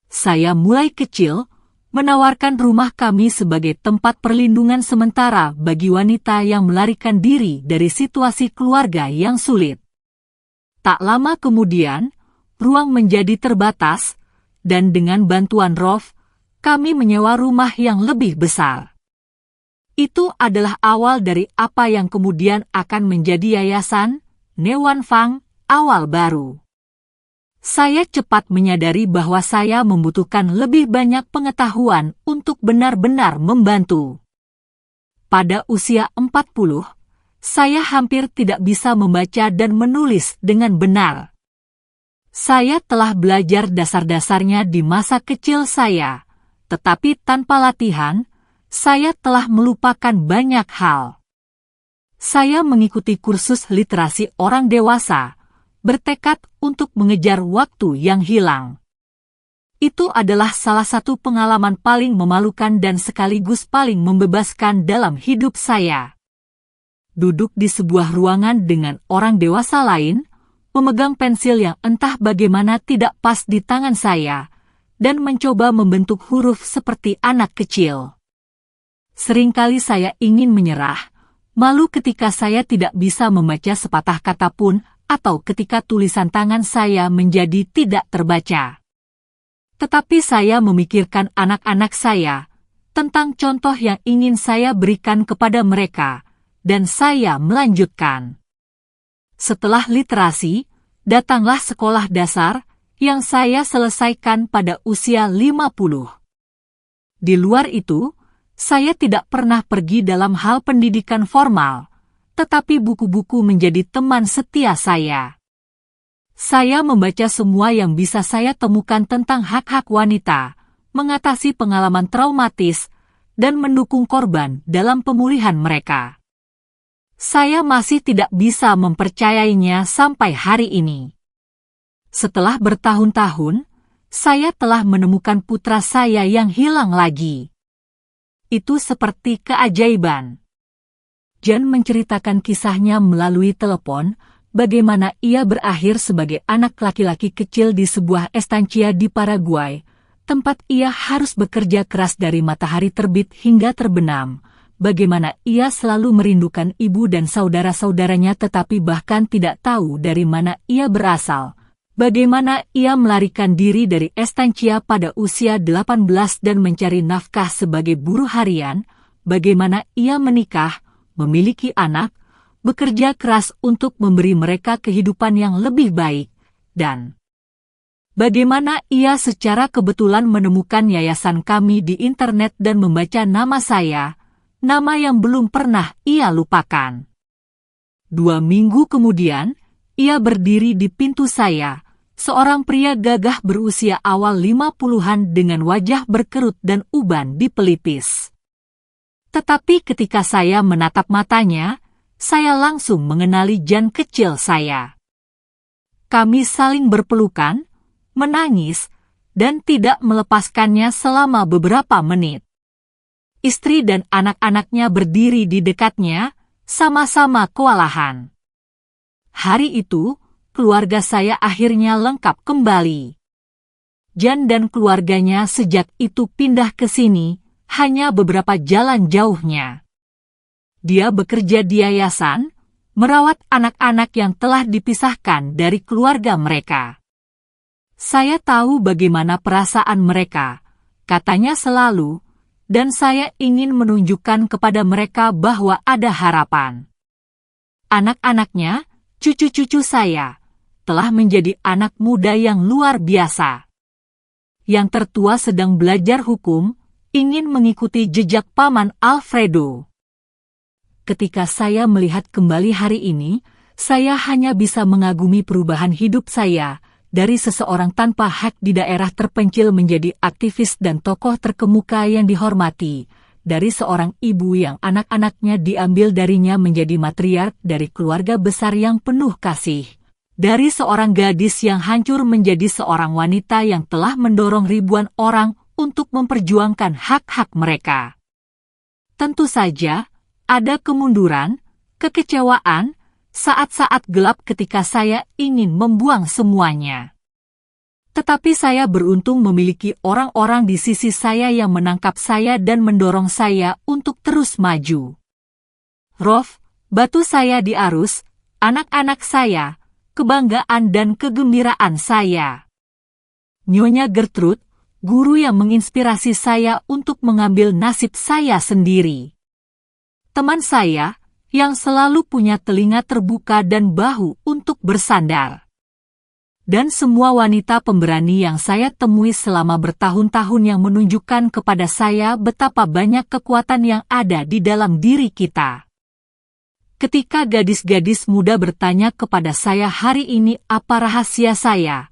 Saya mulai kecil, menawarkan rumah kami sebagai tempat perlindungan sementara bagi wanita yang melarikan diri dari situasi keluarga yang sulit. Tak lama kemudian, ruang menjadi terbatas, dan dengan bantuan Rolf, kami menyewa rumah yang lebih besar. Itu adalah awal dari apa yang kemudian akan menjadi yayasan, Neuanfang, awal baru. Saya cepat menyadari bahwa saya membutuhkan lebih banyak pengetahuan untuk benar-benar membantu. Pada usia 40, saya hampir tidak bisa membaca dan menulis dengan benar. Saya telah belajar dasar-dasarnya di masa kecil saya, tetapi tanpa latihan, saya telah melupakan banyak hal. Saya mengikuti kursus literasi orang dewasa, bertekad untuk mengejar waktu yang hilang. Itu adalah salah satu pengalaman paling memalukan dan sekaligus paling membebaskan dalam hidup saya. Duduk di sebuah ruangan dengan orang dewasa lain, memegang pensil yang entah bagaimana tidak pas di tangan saya, dan mencoba membentuk huruf seperti anak kecil. Seringkali saya ingin menyerah, malu ketika saya tidak bisa membaca sepatah kata pun, atau ketika tulisan tangan saya menjadi tidak terbaca. Tetapi saya memikirkan anak-anak saya, tentang contoh yang ingin saya berikan kepada mereka, dan saya melanjutkan. Setelah literasi, datanglah sekolah dasar, yang saya selesaikan pada usia 50. Di luar itu, saya tidak pernah pergi dalam hal pendidikan formal, tetapi buku-buku menjadi teman setia saya. Saya membaca semua yang bisa saya temukan tentang hak-hak wanita, mengatasi pengalaman traumatis, dan mendukung korban dalam pemulihan mereka. Saya masih tidak bisa mempercayainya sampai hari ini. Setelah bertahun-tahun, saya telah menemukan putra saya yang hilang lagi. Itu seperti keajaiban. Jan menceritakan kisahnya melalui telepon, bagaimana ia berakhir sebagai anak laki-laki kecil di sebuah estancia di Paraguay, tempat ia harus bekerja keras dari matahari terbit hingga terbenam, bagaimana ia selalu merindukan ibu dan saudara-saudaranya tetapi bahkan tidak tahu dari mana ia berasal. Bagaimana ia melarikan diri dari estancia pada usia 18 dan mencari nafkah sebagai buruh harian, bagaimana ia menikah, memiliki anak, bekerja keras untuk memberi mereka kehidupan yang lebih baik, dan bagaimana ia secara kebetulan menemukan yayasan kami di internet dan membaca nama saya, nama yang belum pernah ia lupakan. 2 minggu kemudian, ia berdiri di pintu saya, seorang pria gagah berusia awal 50-an dengan wajah berkerut dan uban di pelipis. Tetapi ketika saya menatap matanya, saya langsung mengenali Jan kecil saya. Kami saling berpelukan, menangis, dan tidak melepaskannya selama beberapa menit. Istri dan anak-anaknya berdiri di dekatnya, sama-sama kewalahan. Hari itu, keluarga saya akhirnya lengkap kembali. Jan dan keluarganya sejak itu pindah ke sini, hanya beberapa jalan jauhnya. Dia bekerja di yayasan, merawat anak-anak yang telah dipisahkan dari keluarga mereka. Saya tahu bagaimana perasaan mereka, katanya selalu, dan saya ingin menunjukkan kepada mereka bahwa ada harapan. Anak-anaknya, cucu-cucu saya, telah menjadi anak muda yang luar biasa. Yang tertua sedang belajar hukum, ingin mengikuti jejak Paman Alfredo. Ketika saya melihat kembali hari ini, saya hanya bisa mengagumi perubahan hidup saya, dari seseorang tanpa hak di daerah terpencil menjadi aktivis dan tokoh terkemuka yang dihormati, dari seorang ibu yang anak-anaknya diambil darinya menjadi matriark dari keluarga besar yang penuh kasih. Dari seorang gadis yang hancur menjadi seorang wanita yang telah mendorong ribuan orang untuk memperjuangkan hak-hak mereka. Tentu saja, ada kemunduran, kekecewaan, saat-saat gelap ketika saya ingin membuang semuanya. Tetapi saya beruntung memiliki orang-orang di sisi saya yang menangkap saya dan mendorong saya untuk terus maju. Rolf, batu saya di arus, anak-anak saya, kebanggaan dan kegembiraan saya. Nyonya Gertrude, guru yang menginspirasi saya untuk mengambil nasib saya sendiri. Teman saya, yang selalu punya telinga terbuka dan bahu untuk bersandar. Dan semua wanita pemberani yang saya temui selama bertahun-tahun yang menunjukkan kepada saya betapa banyak kekuatan yang ada di dalam diri kita. Ketika gadis-gadis muda bertanya kepada saya hari ini apa rahasia saya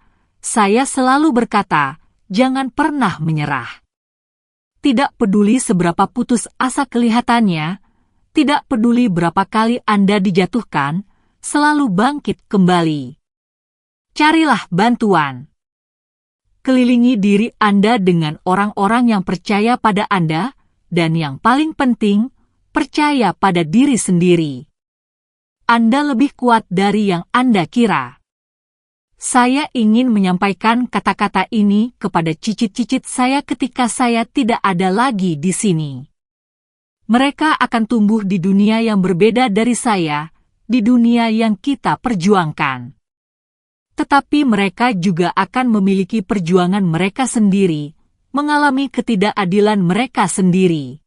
selalu berkata, jangan pernah menyerah. Tidak peduli seberapa putus asa kelihatannya, tidak peduli berapa kali Anda dijatuhkan, selalu bangkit kembali. Carilah bantuan. Kelilingi diri Anda dengan orang-orang yang percaya pada Anda, dan yang paling penting, percaya pada diri sendiri. Anda lebih kuat dari yang Anda kira. Saya ingin menyampaikan kata-kata ini kepada cicit-cicit saya ketika saya tidak ada lagi di sini. Mereka akan tumbuh di dunia yang berbeda dari saya, di dunia yang kita perjuangkan. Tetapi mereka juga akan memiliki perjuangan mereka sendiri, mengalami ketidakadilan mereka sendiri.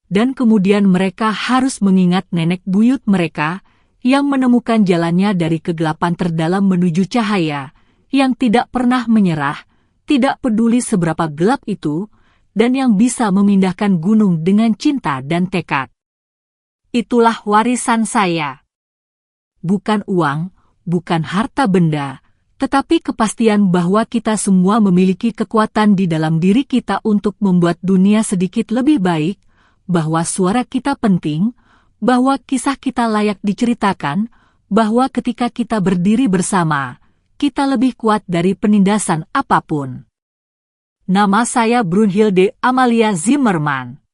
Dan kemudian mereka harus mengingat nenek buyut mereka yang menemukan jalannya dari kegelapan terdalam menuju cahaya, yang tidak pernah menyerah, tidak peduli seberapa gelap itu, dan yang bisa memindahkan gunung dengan cinta dan tekad. Itulah warisan saya. Bukan uang, bukan harta benda, tetapi kepastian bahwa kita semua memiliki kekuatan di dalam diri kita untuk membuat dunia sedikit lebih baik, bahwa suara kita penting, bahwa kisah kita layak diceritakan, bahwa ketika kita berdiri bersama, kita lebih kuat dari penindasan apapun. Nama saya Brunhilde Amalia Zimmermann.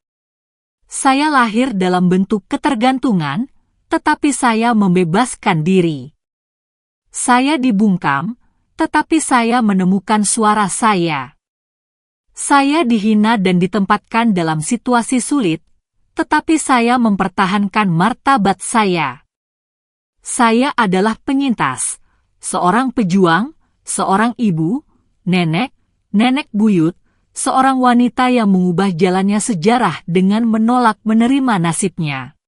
Saya lahir dalam bentuk ketergantungan, tetapi saya membebaskan diri. Saya dibungkam, tetapi saya menemukan suara saya. Saya dihina dan ditempatkan dalam situasi sulit, tetapi saya mempertahankan martabat saya. Saya adalah penyintas, seorang pejuang, seorang ibu, nenek buyut, seorang wanita yang mengubah jalannya sejarah dengan menolak menerima nasibnya.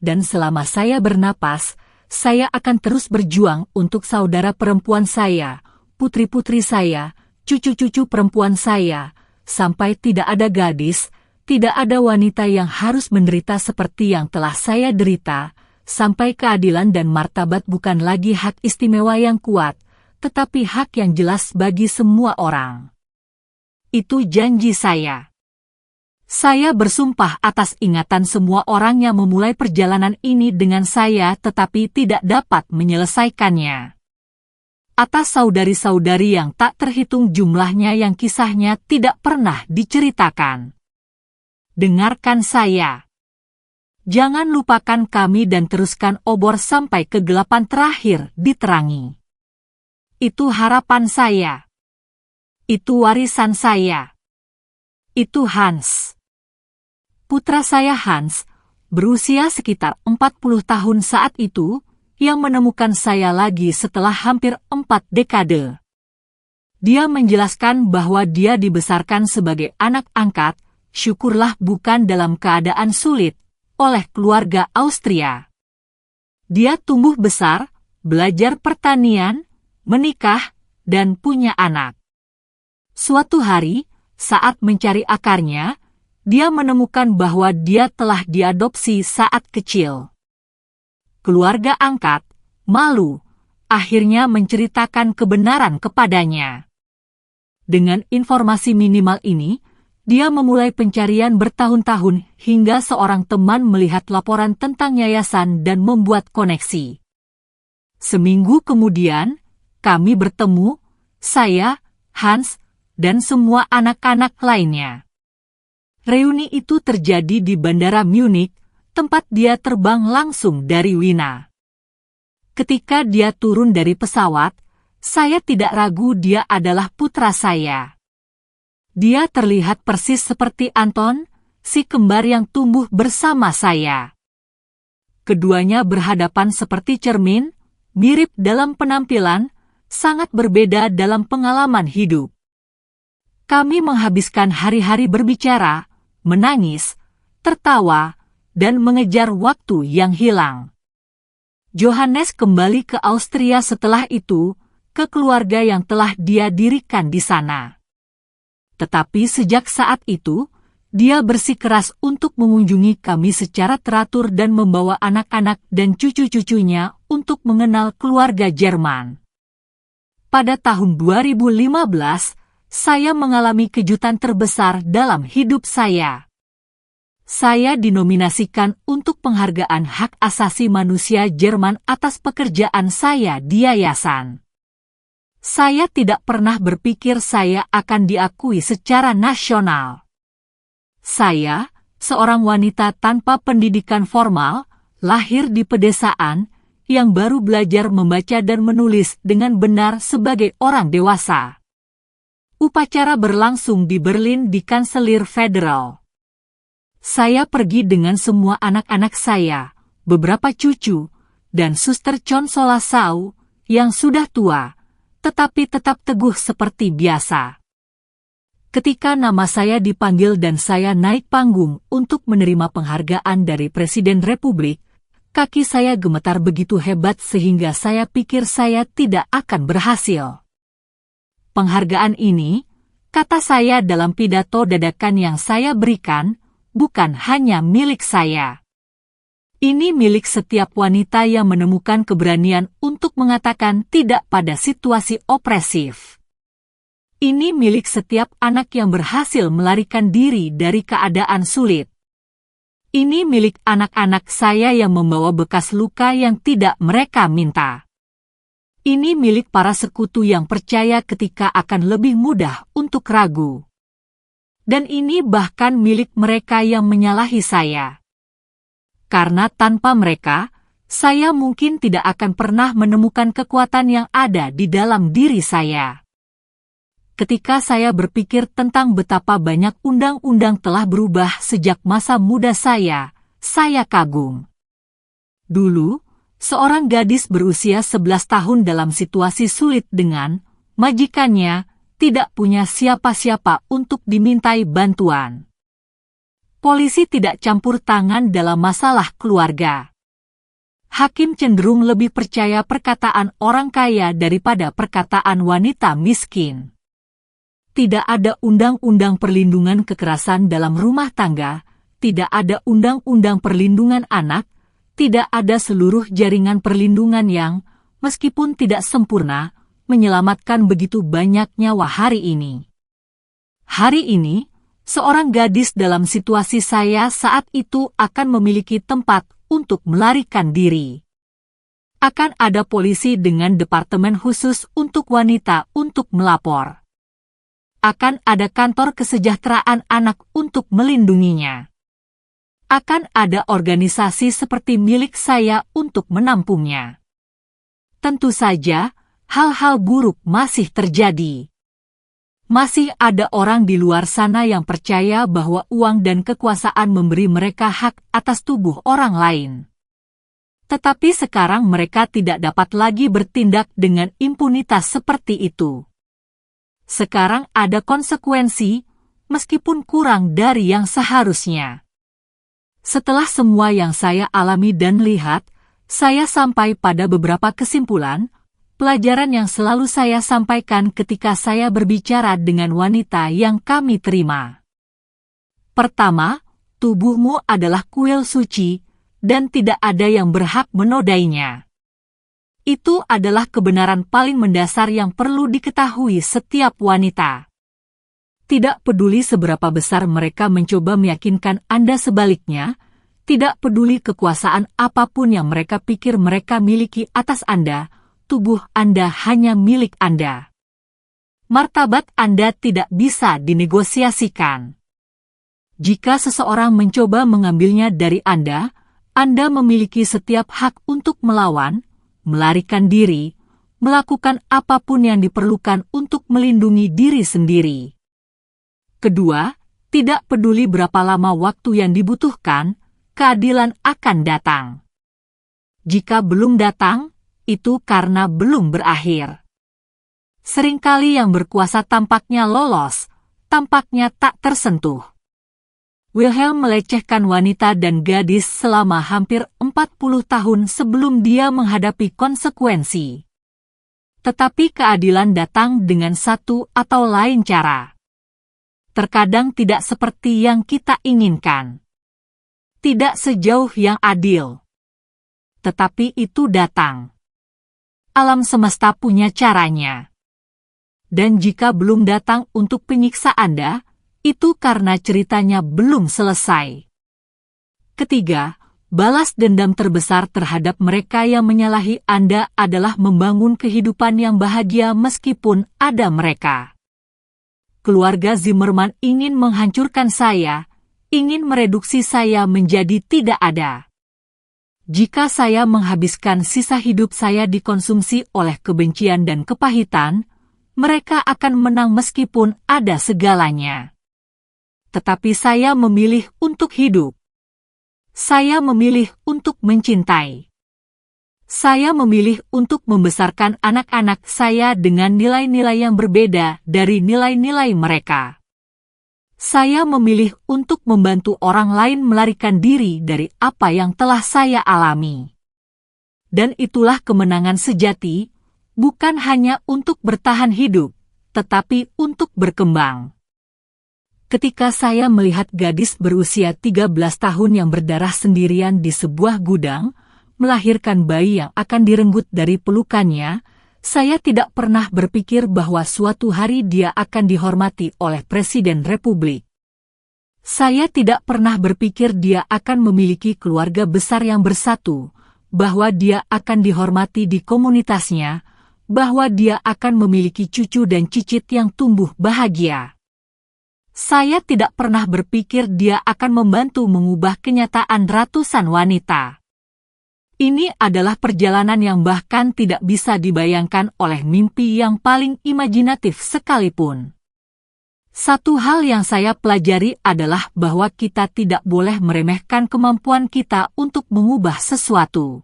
Dan selama saya bernapas, saya akan terus berjuang untuk saudara perempuan saya, putri-putri saya, cucu-cucu perempuan saya, sampai tidak ada gadis, tidak ada wanita yang harus menderita seperti yang telah saya derita, sampai keadilan dan martabat bukan lagi hak istimewa yang kuat, tetapi hak yang jelas bagi semua orang. Itu janji saya. Saya bersumpah atas ingatan semua orang yang memulai perjalanan ini dengan saya tetapi tidak dapat menyelesaikannya. Atas saudari-saudari yang tak terhitung jumlahnya yang kisahnya tidak pernah diceritakan. Dengarkan saya. Jangan lupakan kami dan teruskan obor sampai kegelapan terakhir diterangi. Itu harapan saya. Itu warisan saya. Itu Hans. Putra saya Hans, berusia sekitar 40 tahun saat itu, yang menemukan saya lagi setelah hampir 4 dekade. Dia menjelaskan bahwa dia dibesarkan sebagai anak angkat, syukurlah bukan dalam keadaan sulit, oleh keluarga Austria. Dia tumbuh besar, belajar pertanian, menikah, dan punya anak. Suatu hari, saat mencari akarnya, dia menemukan bahwa dia telah diadopsi saat kecil. Keluarga angkat, malu, akhirnya menceritakan kebenaran kepadanya. Dengan informasi minimal ini, dia memulai pencarian bertahun-tahun hingga seorang teman melihat laporan tentang yayasan dan membuat koneksi. Seminggu kemudian, kami bertemu, saya, Hans, dan semua anak-anak lainnya. Reuni itu terjadi di Bandara Munich, tempat dia terbang langsung dari Wina. Ketika dia turun dari pesawat, saya tidak ragu dia adalah putra saya. Dia terlihat persis seperti Anton, si kembar yang tumbuh bersama saya. Keduanya berhadapan seperti cermin, mirip dalam penampilan, sangat berbeda dalam pengalaman hidup. Kami menghabiskan hari-hari berbicara, menangis, tertawa, dan mengejar waktu yang hilang. Johannes kembali ke Austria setelah itu, ke keluarga yang telah dia dirikan di sana. Tetapi sejak saat itu, dia bersikeras untuk mengunjungi kami secara teratur dan membawa anak-anak dan cucu-cucunya untuk mengenal keluarga Jerman. Pada tahun 2015, saya mengalami kejutan terbesar dalam hidup saya. Saya dinominasikan untuk penghargaan hak asasi manusia Jerman atas pekerjaan saya di yayasan. Saya tidak pernah berpikir saya akan diakui secara nasional. Saya, seorang wanita tanpa pendidikan formal, lahir di pedesaan, yang baru belajar membaca dan menulis dengan benar sebagai orang dewasa. Upacara berlangsung di Berlin di Kanselir Federal. Saya pergi dengan semua anak-anak saya, beberapa cucu, dan Suster Consolasau, yang sudah tua, tetapi tetap teguh seperti biasa. Ketika nama saya dipanggil dan saya naik panggung untuk menerima penghargaan dari Presiden Republik, kaki saya gemetar begitu hebat sehingga saya pikir saya tidak akan berhasil. Penghargaan ini, kata saya dalam pidato dadakan yang saya berikan, bukan hanya milik saya. Ini milik setiap wanita yang menemukan keberanian untuk mengatakan tidak pada situasi opresif. Ini milik setiap anak yang berhasil melarikan diri dari keadaan sulit. Ini milik anak-anak saya yang membawa bekas luka yang tidak mereka minta. Ini milik para sekutu yang percaya ketika akan lebih mudah untuk ragu. Dan ini bahkan milik mereka yang menyalahi saya. Karena tanpa mereka, saya mungkin tidak akan pernah menemukan kekuatan yang ada di dalam diri saya. Ketika saya berpikir tentang betapa banyak undang-undang telah berubah sejak masa muda saya kagum. Dulu, seorang gadis berusia 11 tahun dalam situasi sulit dengan majikannya tidak punya siapa-siapa untuk dimintai bantuan. Polisi tidak campur tangan dalam masalah keluarga. Hakim cenderung lebih percaya perkataan orang kaya daripada perkataan wanita miskin. Tidak ada undang-undang perlindungan kekerasan dalam rumah tangga, tidak ada undang-undang perlindungan anak, tidak ada seluruh jaringan perlindungan yang, meskipun tidak sempurna, menyelamatkan begitu banyak nyawa hari ini. Hari ini, seorang gadis dalam situasi saya saat itu akan memiliki tempat untuk melarikan diri. Akan ada polisi dengan departemen khusus untuk wanita untuk melapor. Akan ada kantor kesejahteraan anak untuk melindunginya. Akan ada organisasi seperti milik saya untuk menampungnya. Tentu saja, hal-hal buruk masih terjadi. Masih ada orang di luar sana yang percaya bahwa uang dan kekuasaan memberi mereka hak atas tubuh orang lain. Tetapi sekarang mereka tidak dapat lagi bertindak dengan impunitas seperti itu. Sekarang ada konsekuensi, meskipun kurang dari yang seharusnya. Setelah semua yang saya alami dan lihat, saya sampai pada beberapa kesimpulan, pelajaran yang selalu saya sampaikan ketika saya berbicara dengan wanita yang kami terima. Pertama, tubuhmu adalah kuil suci, dan tidak ada yang berhak menodainya. Itu adalah kebenaran paling mendasar yang perlu diketahui setiap wanita. Tidak peduli seberapa besar mereka mencoba meyakinkan Anda sebaliknya, tidak peduli kekuasaan apapun yang mereka pikir mereka miliki atas Anda, tubuh Anda hanya milik Anda. Martabat Anda tidak bisa dinegosiasikan. Jika seseorang mencoba mengambilnya dari Anda memiliki setiap hak untuk melawan, melarikan diri, melakukan apapun yang diperlukan untuk melindungi diri sendiri. Kedua, tidak peduli berapa lama waktu yang dibutuhkan, keadilan akan datang. Jika belum datang, itu karena belum berakhir. Seringkali yang berkuasa tampaknya lolos, tampaknya tak tersentuh. Wilhelm melecehkan wanita dan gadis selama hampir 40 tahun sebelum dia menghadapi konsekuensi. Tetapi keadilan datang dengan satu atau lain cara. Terkadang tidak seperti yang kita inginkan. Tidak sejauh yang adil. Tetapi itu datang. Alam semesta punya caranya. Dan jika belum datang untuk penyiksa Anda, itu karena ceritanya belum selesai. Ketiga, Balas dendam terbesar terhadap mereka yang menyalahi Anda adalah membangun kehidupan yang bahagia meskipun ada mereka. Keluarga Zimmerman ingin menghancurkan saya, ingin mereduksi saya menjadi tidak ada. Jika saya menghabiskan sisa hidup saya dikonsumsi oleh kebencian dan kepahitan, mereka akan menang meskipun ada segalanya. Tetapi saya memilih untuk hidup. Saya memilih untuk mencintai. Saya memilih untuk membesarkan anak-anak saya dengan nilai-nilai yang berbeda dari nilai-nilai mereka. Saya memilih untuk membantu orang lain melarikan diri dari apa yang telah saya alami. Dan itulah kemenangan sejati, bukan hanya untuk bertahan hidup, tetapi untuk berkembang. Ketika saya melihat gadis berusia 13 tahun yang berdarah sendirian di sebuah gudang, melahirkan bayi yang akan direnggut dari pelukannya, saya tidak pernah berpikir bahwa suatu hari dia akan dihormati oleh Presiden Republik. Saya tidak pernah berpikir dia akan memiliki keluarga besar yang bersatu, bahwa dia akan dihormati di komunitasnya, bahwa dia akan memiliki cucu dan cicit yang tumbuh bahagia. Saya tidak pernah berpikir dia akan membantu mengubah kenyataan ratusan wanita. Ini adalah perjalanan yang bahkan tidak bisa dibayangkan oleh mimpi yang paling imajinatif sekalipun. Satu hal yang saya pelajari adalah bahwa kita tidak boleh meremehkan kemampuan kita untuk mengubah sesuatu.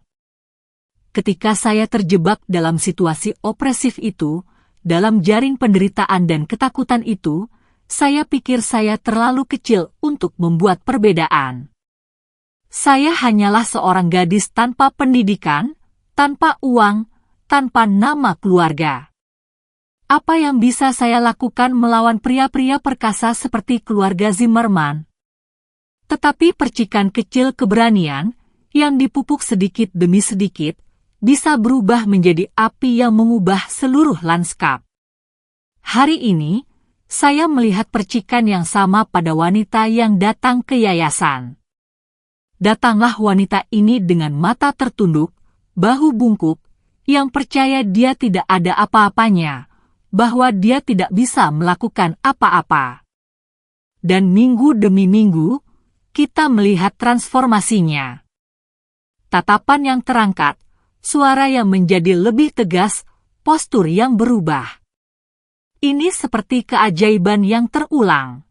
Ketika saya terjebak dalam situasi opresif itu, dalam jaring penderitaan dan ketakutan itu, saya pikir saya terlalu kecil untuk membuat perbedaan. Saya hanyalah seorang gadis tanpa pendidikan, tanpa uang, tanpa nama keluarga. Apa yang bisa saya lakukan melawan pria-pria perkasa seperti keluarga Zimmerman? Tetapi percikan kecil keberanian, yang dipupuk sedikit demi sedikit, bisa berubah menjadi api yang mengubah seluruh lanskap. Hari ini, saya melihat percikan yang sama pada wanita yang datang ke yayasan. Datanglah wanita ini dengan mata tertunduk, bahu bungkuk, yang percaya dia tidak ada apa-apanya, bahwa dia tidak bisa melakukan apa-apa. Dan minggu demi minggu, kita melihat transformasinya. Tatapan yang terangkat, suara yang menjadi lebih tegas, postur yang berubah. Ini seperti keajaiban yang terulang.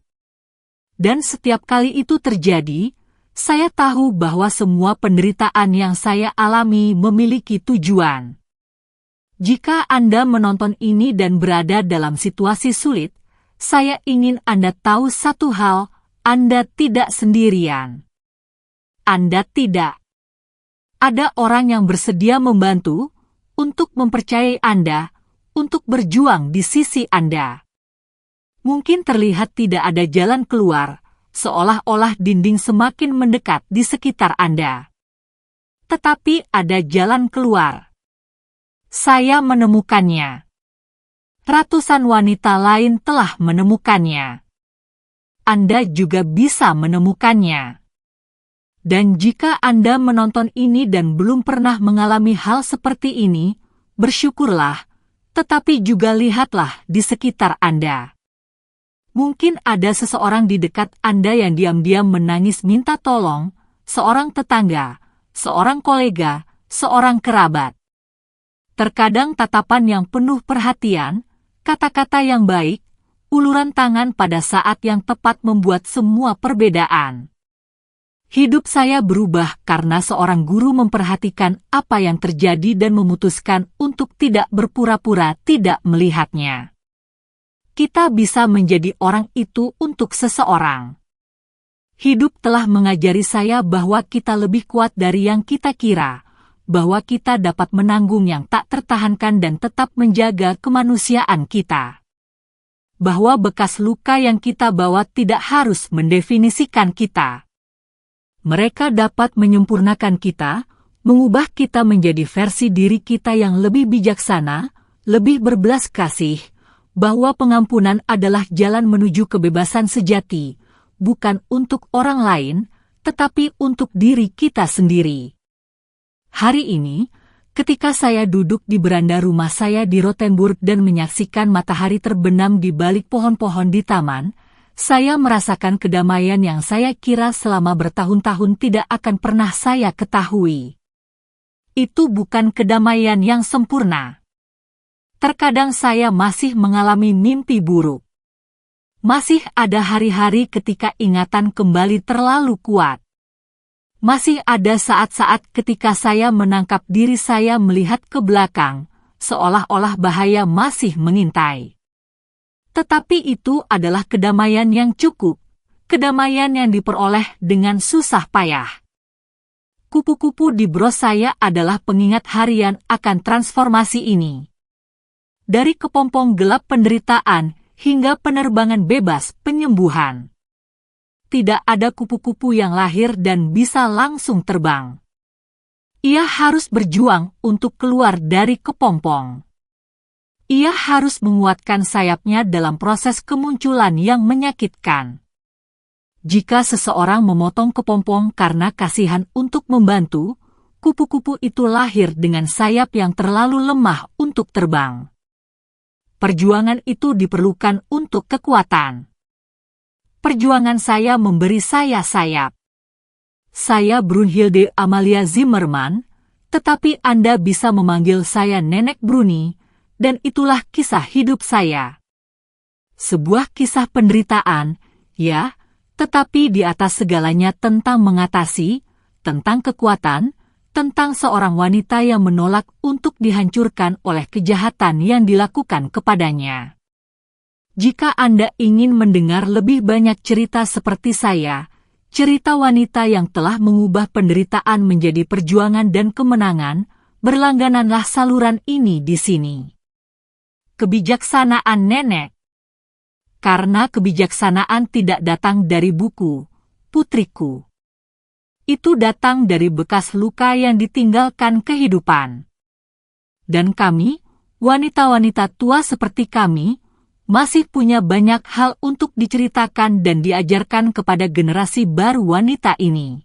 Dan setiap kali itu terjadi, saya tahu bahwa semua penderitaan yang saya alami memiliki tujuan. Jika Anda menonton ini dan berada dalam situasi sulit, saya ingin Anda tahu satu hal, Anda tidak sendirian. Anda tidak. Ada orang yang bersedia membantu, untuk mempercayai Anda, untuk berjuang di sisi Anda. Mungkin terlihat tidak ada jalan keluar, seolah-olah dinding semakin mendekat di sekitar Anda. Tetapi ada jalan keluar. Saya menemukannya. Ratusan wanita lain telah menemukannya. Anda juga bisa menemukannya. Dan jika Anda menonton ini dan belum pernah mengalami hal seperti ini, bersyukurlah, tetapi juga lihatlah di sekitar Anda. Mungkin ada seseorang di dekat Anda yang diam-diam menangis minta tolong, seorang tetangga, seorang kolega, seorang kerabat. Terkadang tatapan yang penuh perhatian, kata-kata yang baik, uluran tangan pada saat yang tepat membuat semua perbedaan. Hidup saya berubah karena seorang guru memperhatikan apa yang terjadi dan memutuskan untuk tidak berpura-pura tidak melihatnya. Kita bisa menjadi orang itu untuk seseorang. Hidup telah mengajari saya bahwa kita lebih kuat dari yang kita kira, bahwa kita dapat menanggung yang tak tertahankan dan tetap menjaga kemanusiaan kita. Bahwa bekas luka yang kita bawa tidak harus mendefinisikan kita. Mereka dapat menyempurnakan kita, mengubah kita menjadi versi diri kita yang lebih bijaksana, lebih berbelas kasih, bahwa pengampunan adalah jalan menuju kebebasan sejati, bukan untuk orang lain, tetapi untuk diri kita sendiri. Hari ini, ketika saya duduk di beranda rumah saya di Rothenburg dan menyaksikan matahari terbenam di balik pohon-pohon di taman, saya merasakan kedamaian yang saya kira selama bertahun-tahun tidak akan pernah saya ketahui. Itu bukan kedamaian yang sempurna. Terkadang saya masih mengalami mimpi buruk. Masih ada hari-hari ketika ingatan kembali terlalu kuat. Masih ada saat-saat ketika saya menangkap diri saya melihat ke belakang, seolah-olah bahaya masih mengintai. Tetapi itu adalah kedamaian yang cukup, kedamaian yang diperoleh dengan susah payah. Kupu-kupu di bros saya adalah pengingat harian akan transformasi ini. Dari kepompong gelap penderitaan hingga penerbangan bebas penyembuhan. Tidak ada kupu-kupu yang lahir dan bisa langsung terbang. Ia harus berjuang untuk keluar dari kepompong. Ia harus menguatkan sayapnya dalam proses kemunculan yang menyakitkan. Jika seseorang memotong kepompong karena kasihan untuk membantu, kupu-kupu itu lahir dengan sayap yang terlalu lemah untuk terbang. Perjuangan itu diperlukan untuk kekuatan. Perjuangan saya memberi saya sayap. Saya Brunhilde Amalia Zimmermann, tetapi Anda bisa memanggil saya Nenek Bruni, dan itulah kisah hidup saya. Sebuah kisah penderitaan, ya, tetapi di atas segalanya tentang mengatasi, tentang kekuatan, tentang seorang wanita yang menolak untuk dihancurkan oleh kejahatan yang dilakukan kepadanya. Jika Anda ingin mendengar lebih banyak cerita seperti saya, cerita wanita yang telah mengubah penderitaan menjadi perjuangan dan kemenangan, berlanggananlah saluran ini di sini. Kebijaksanaan Nenek. Karena kebijaksanaan tidak datang dari buku, putriku. Itu datang dari bekas luka yang ditinggalkan kehidupan. Dan kami, wanita-wanita tua seperti kami, masih punya banyak hal untuk diceritakan dan diajarkan kepada generasi baru wanita ini.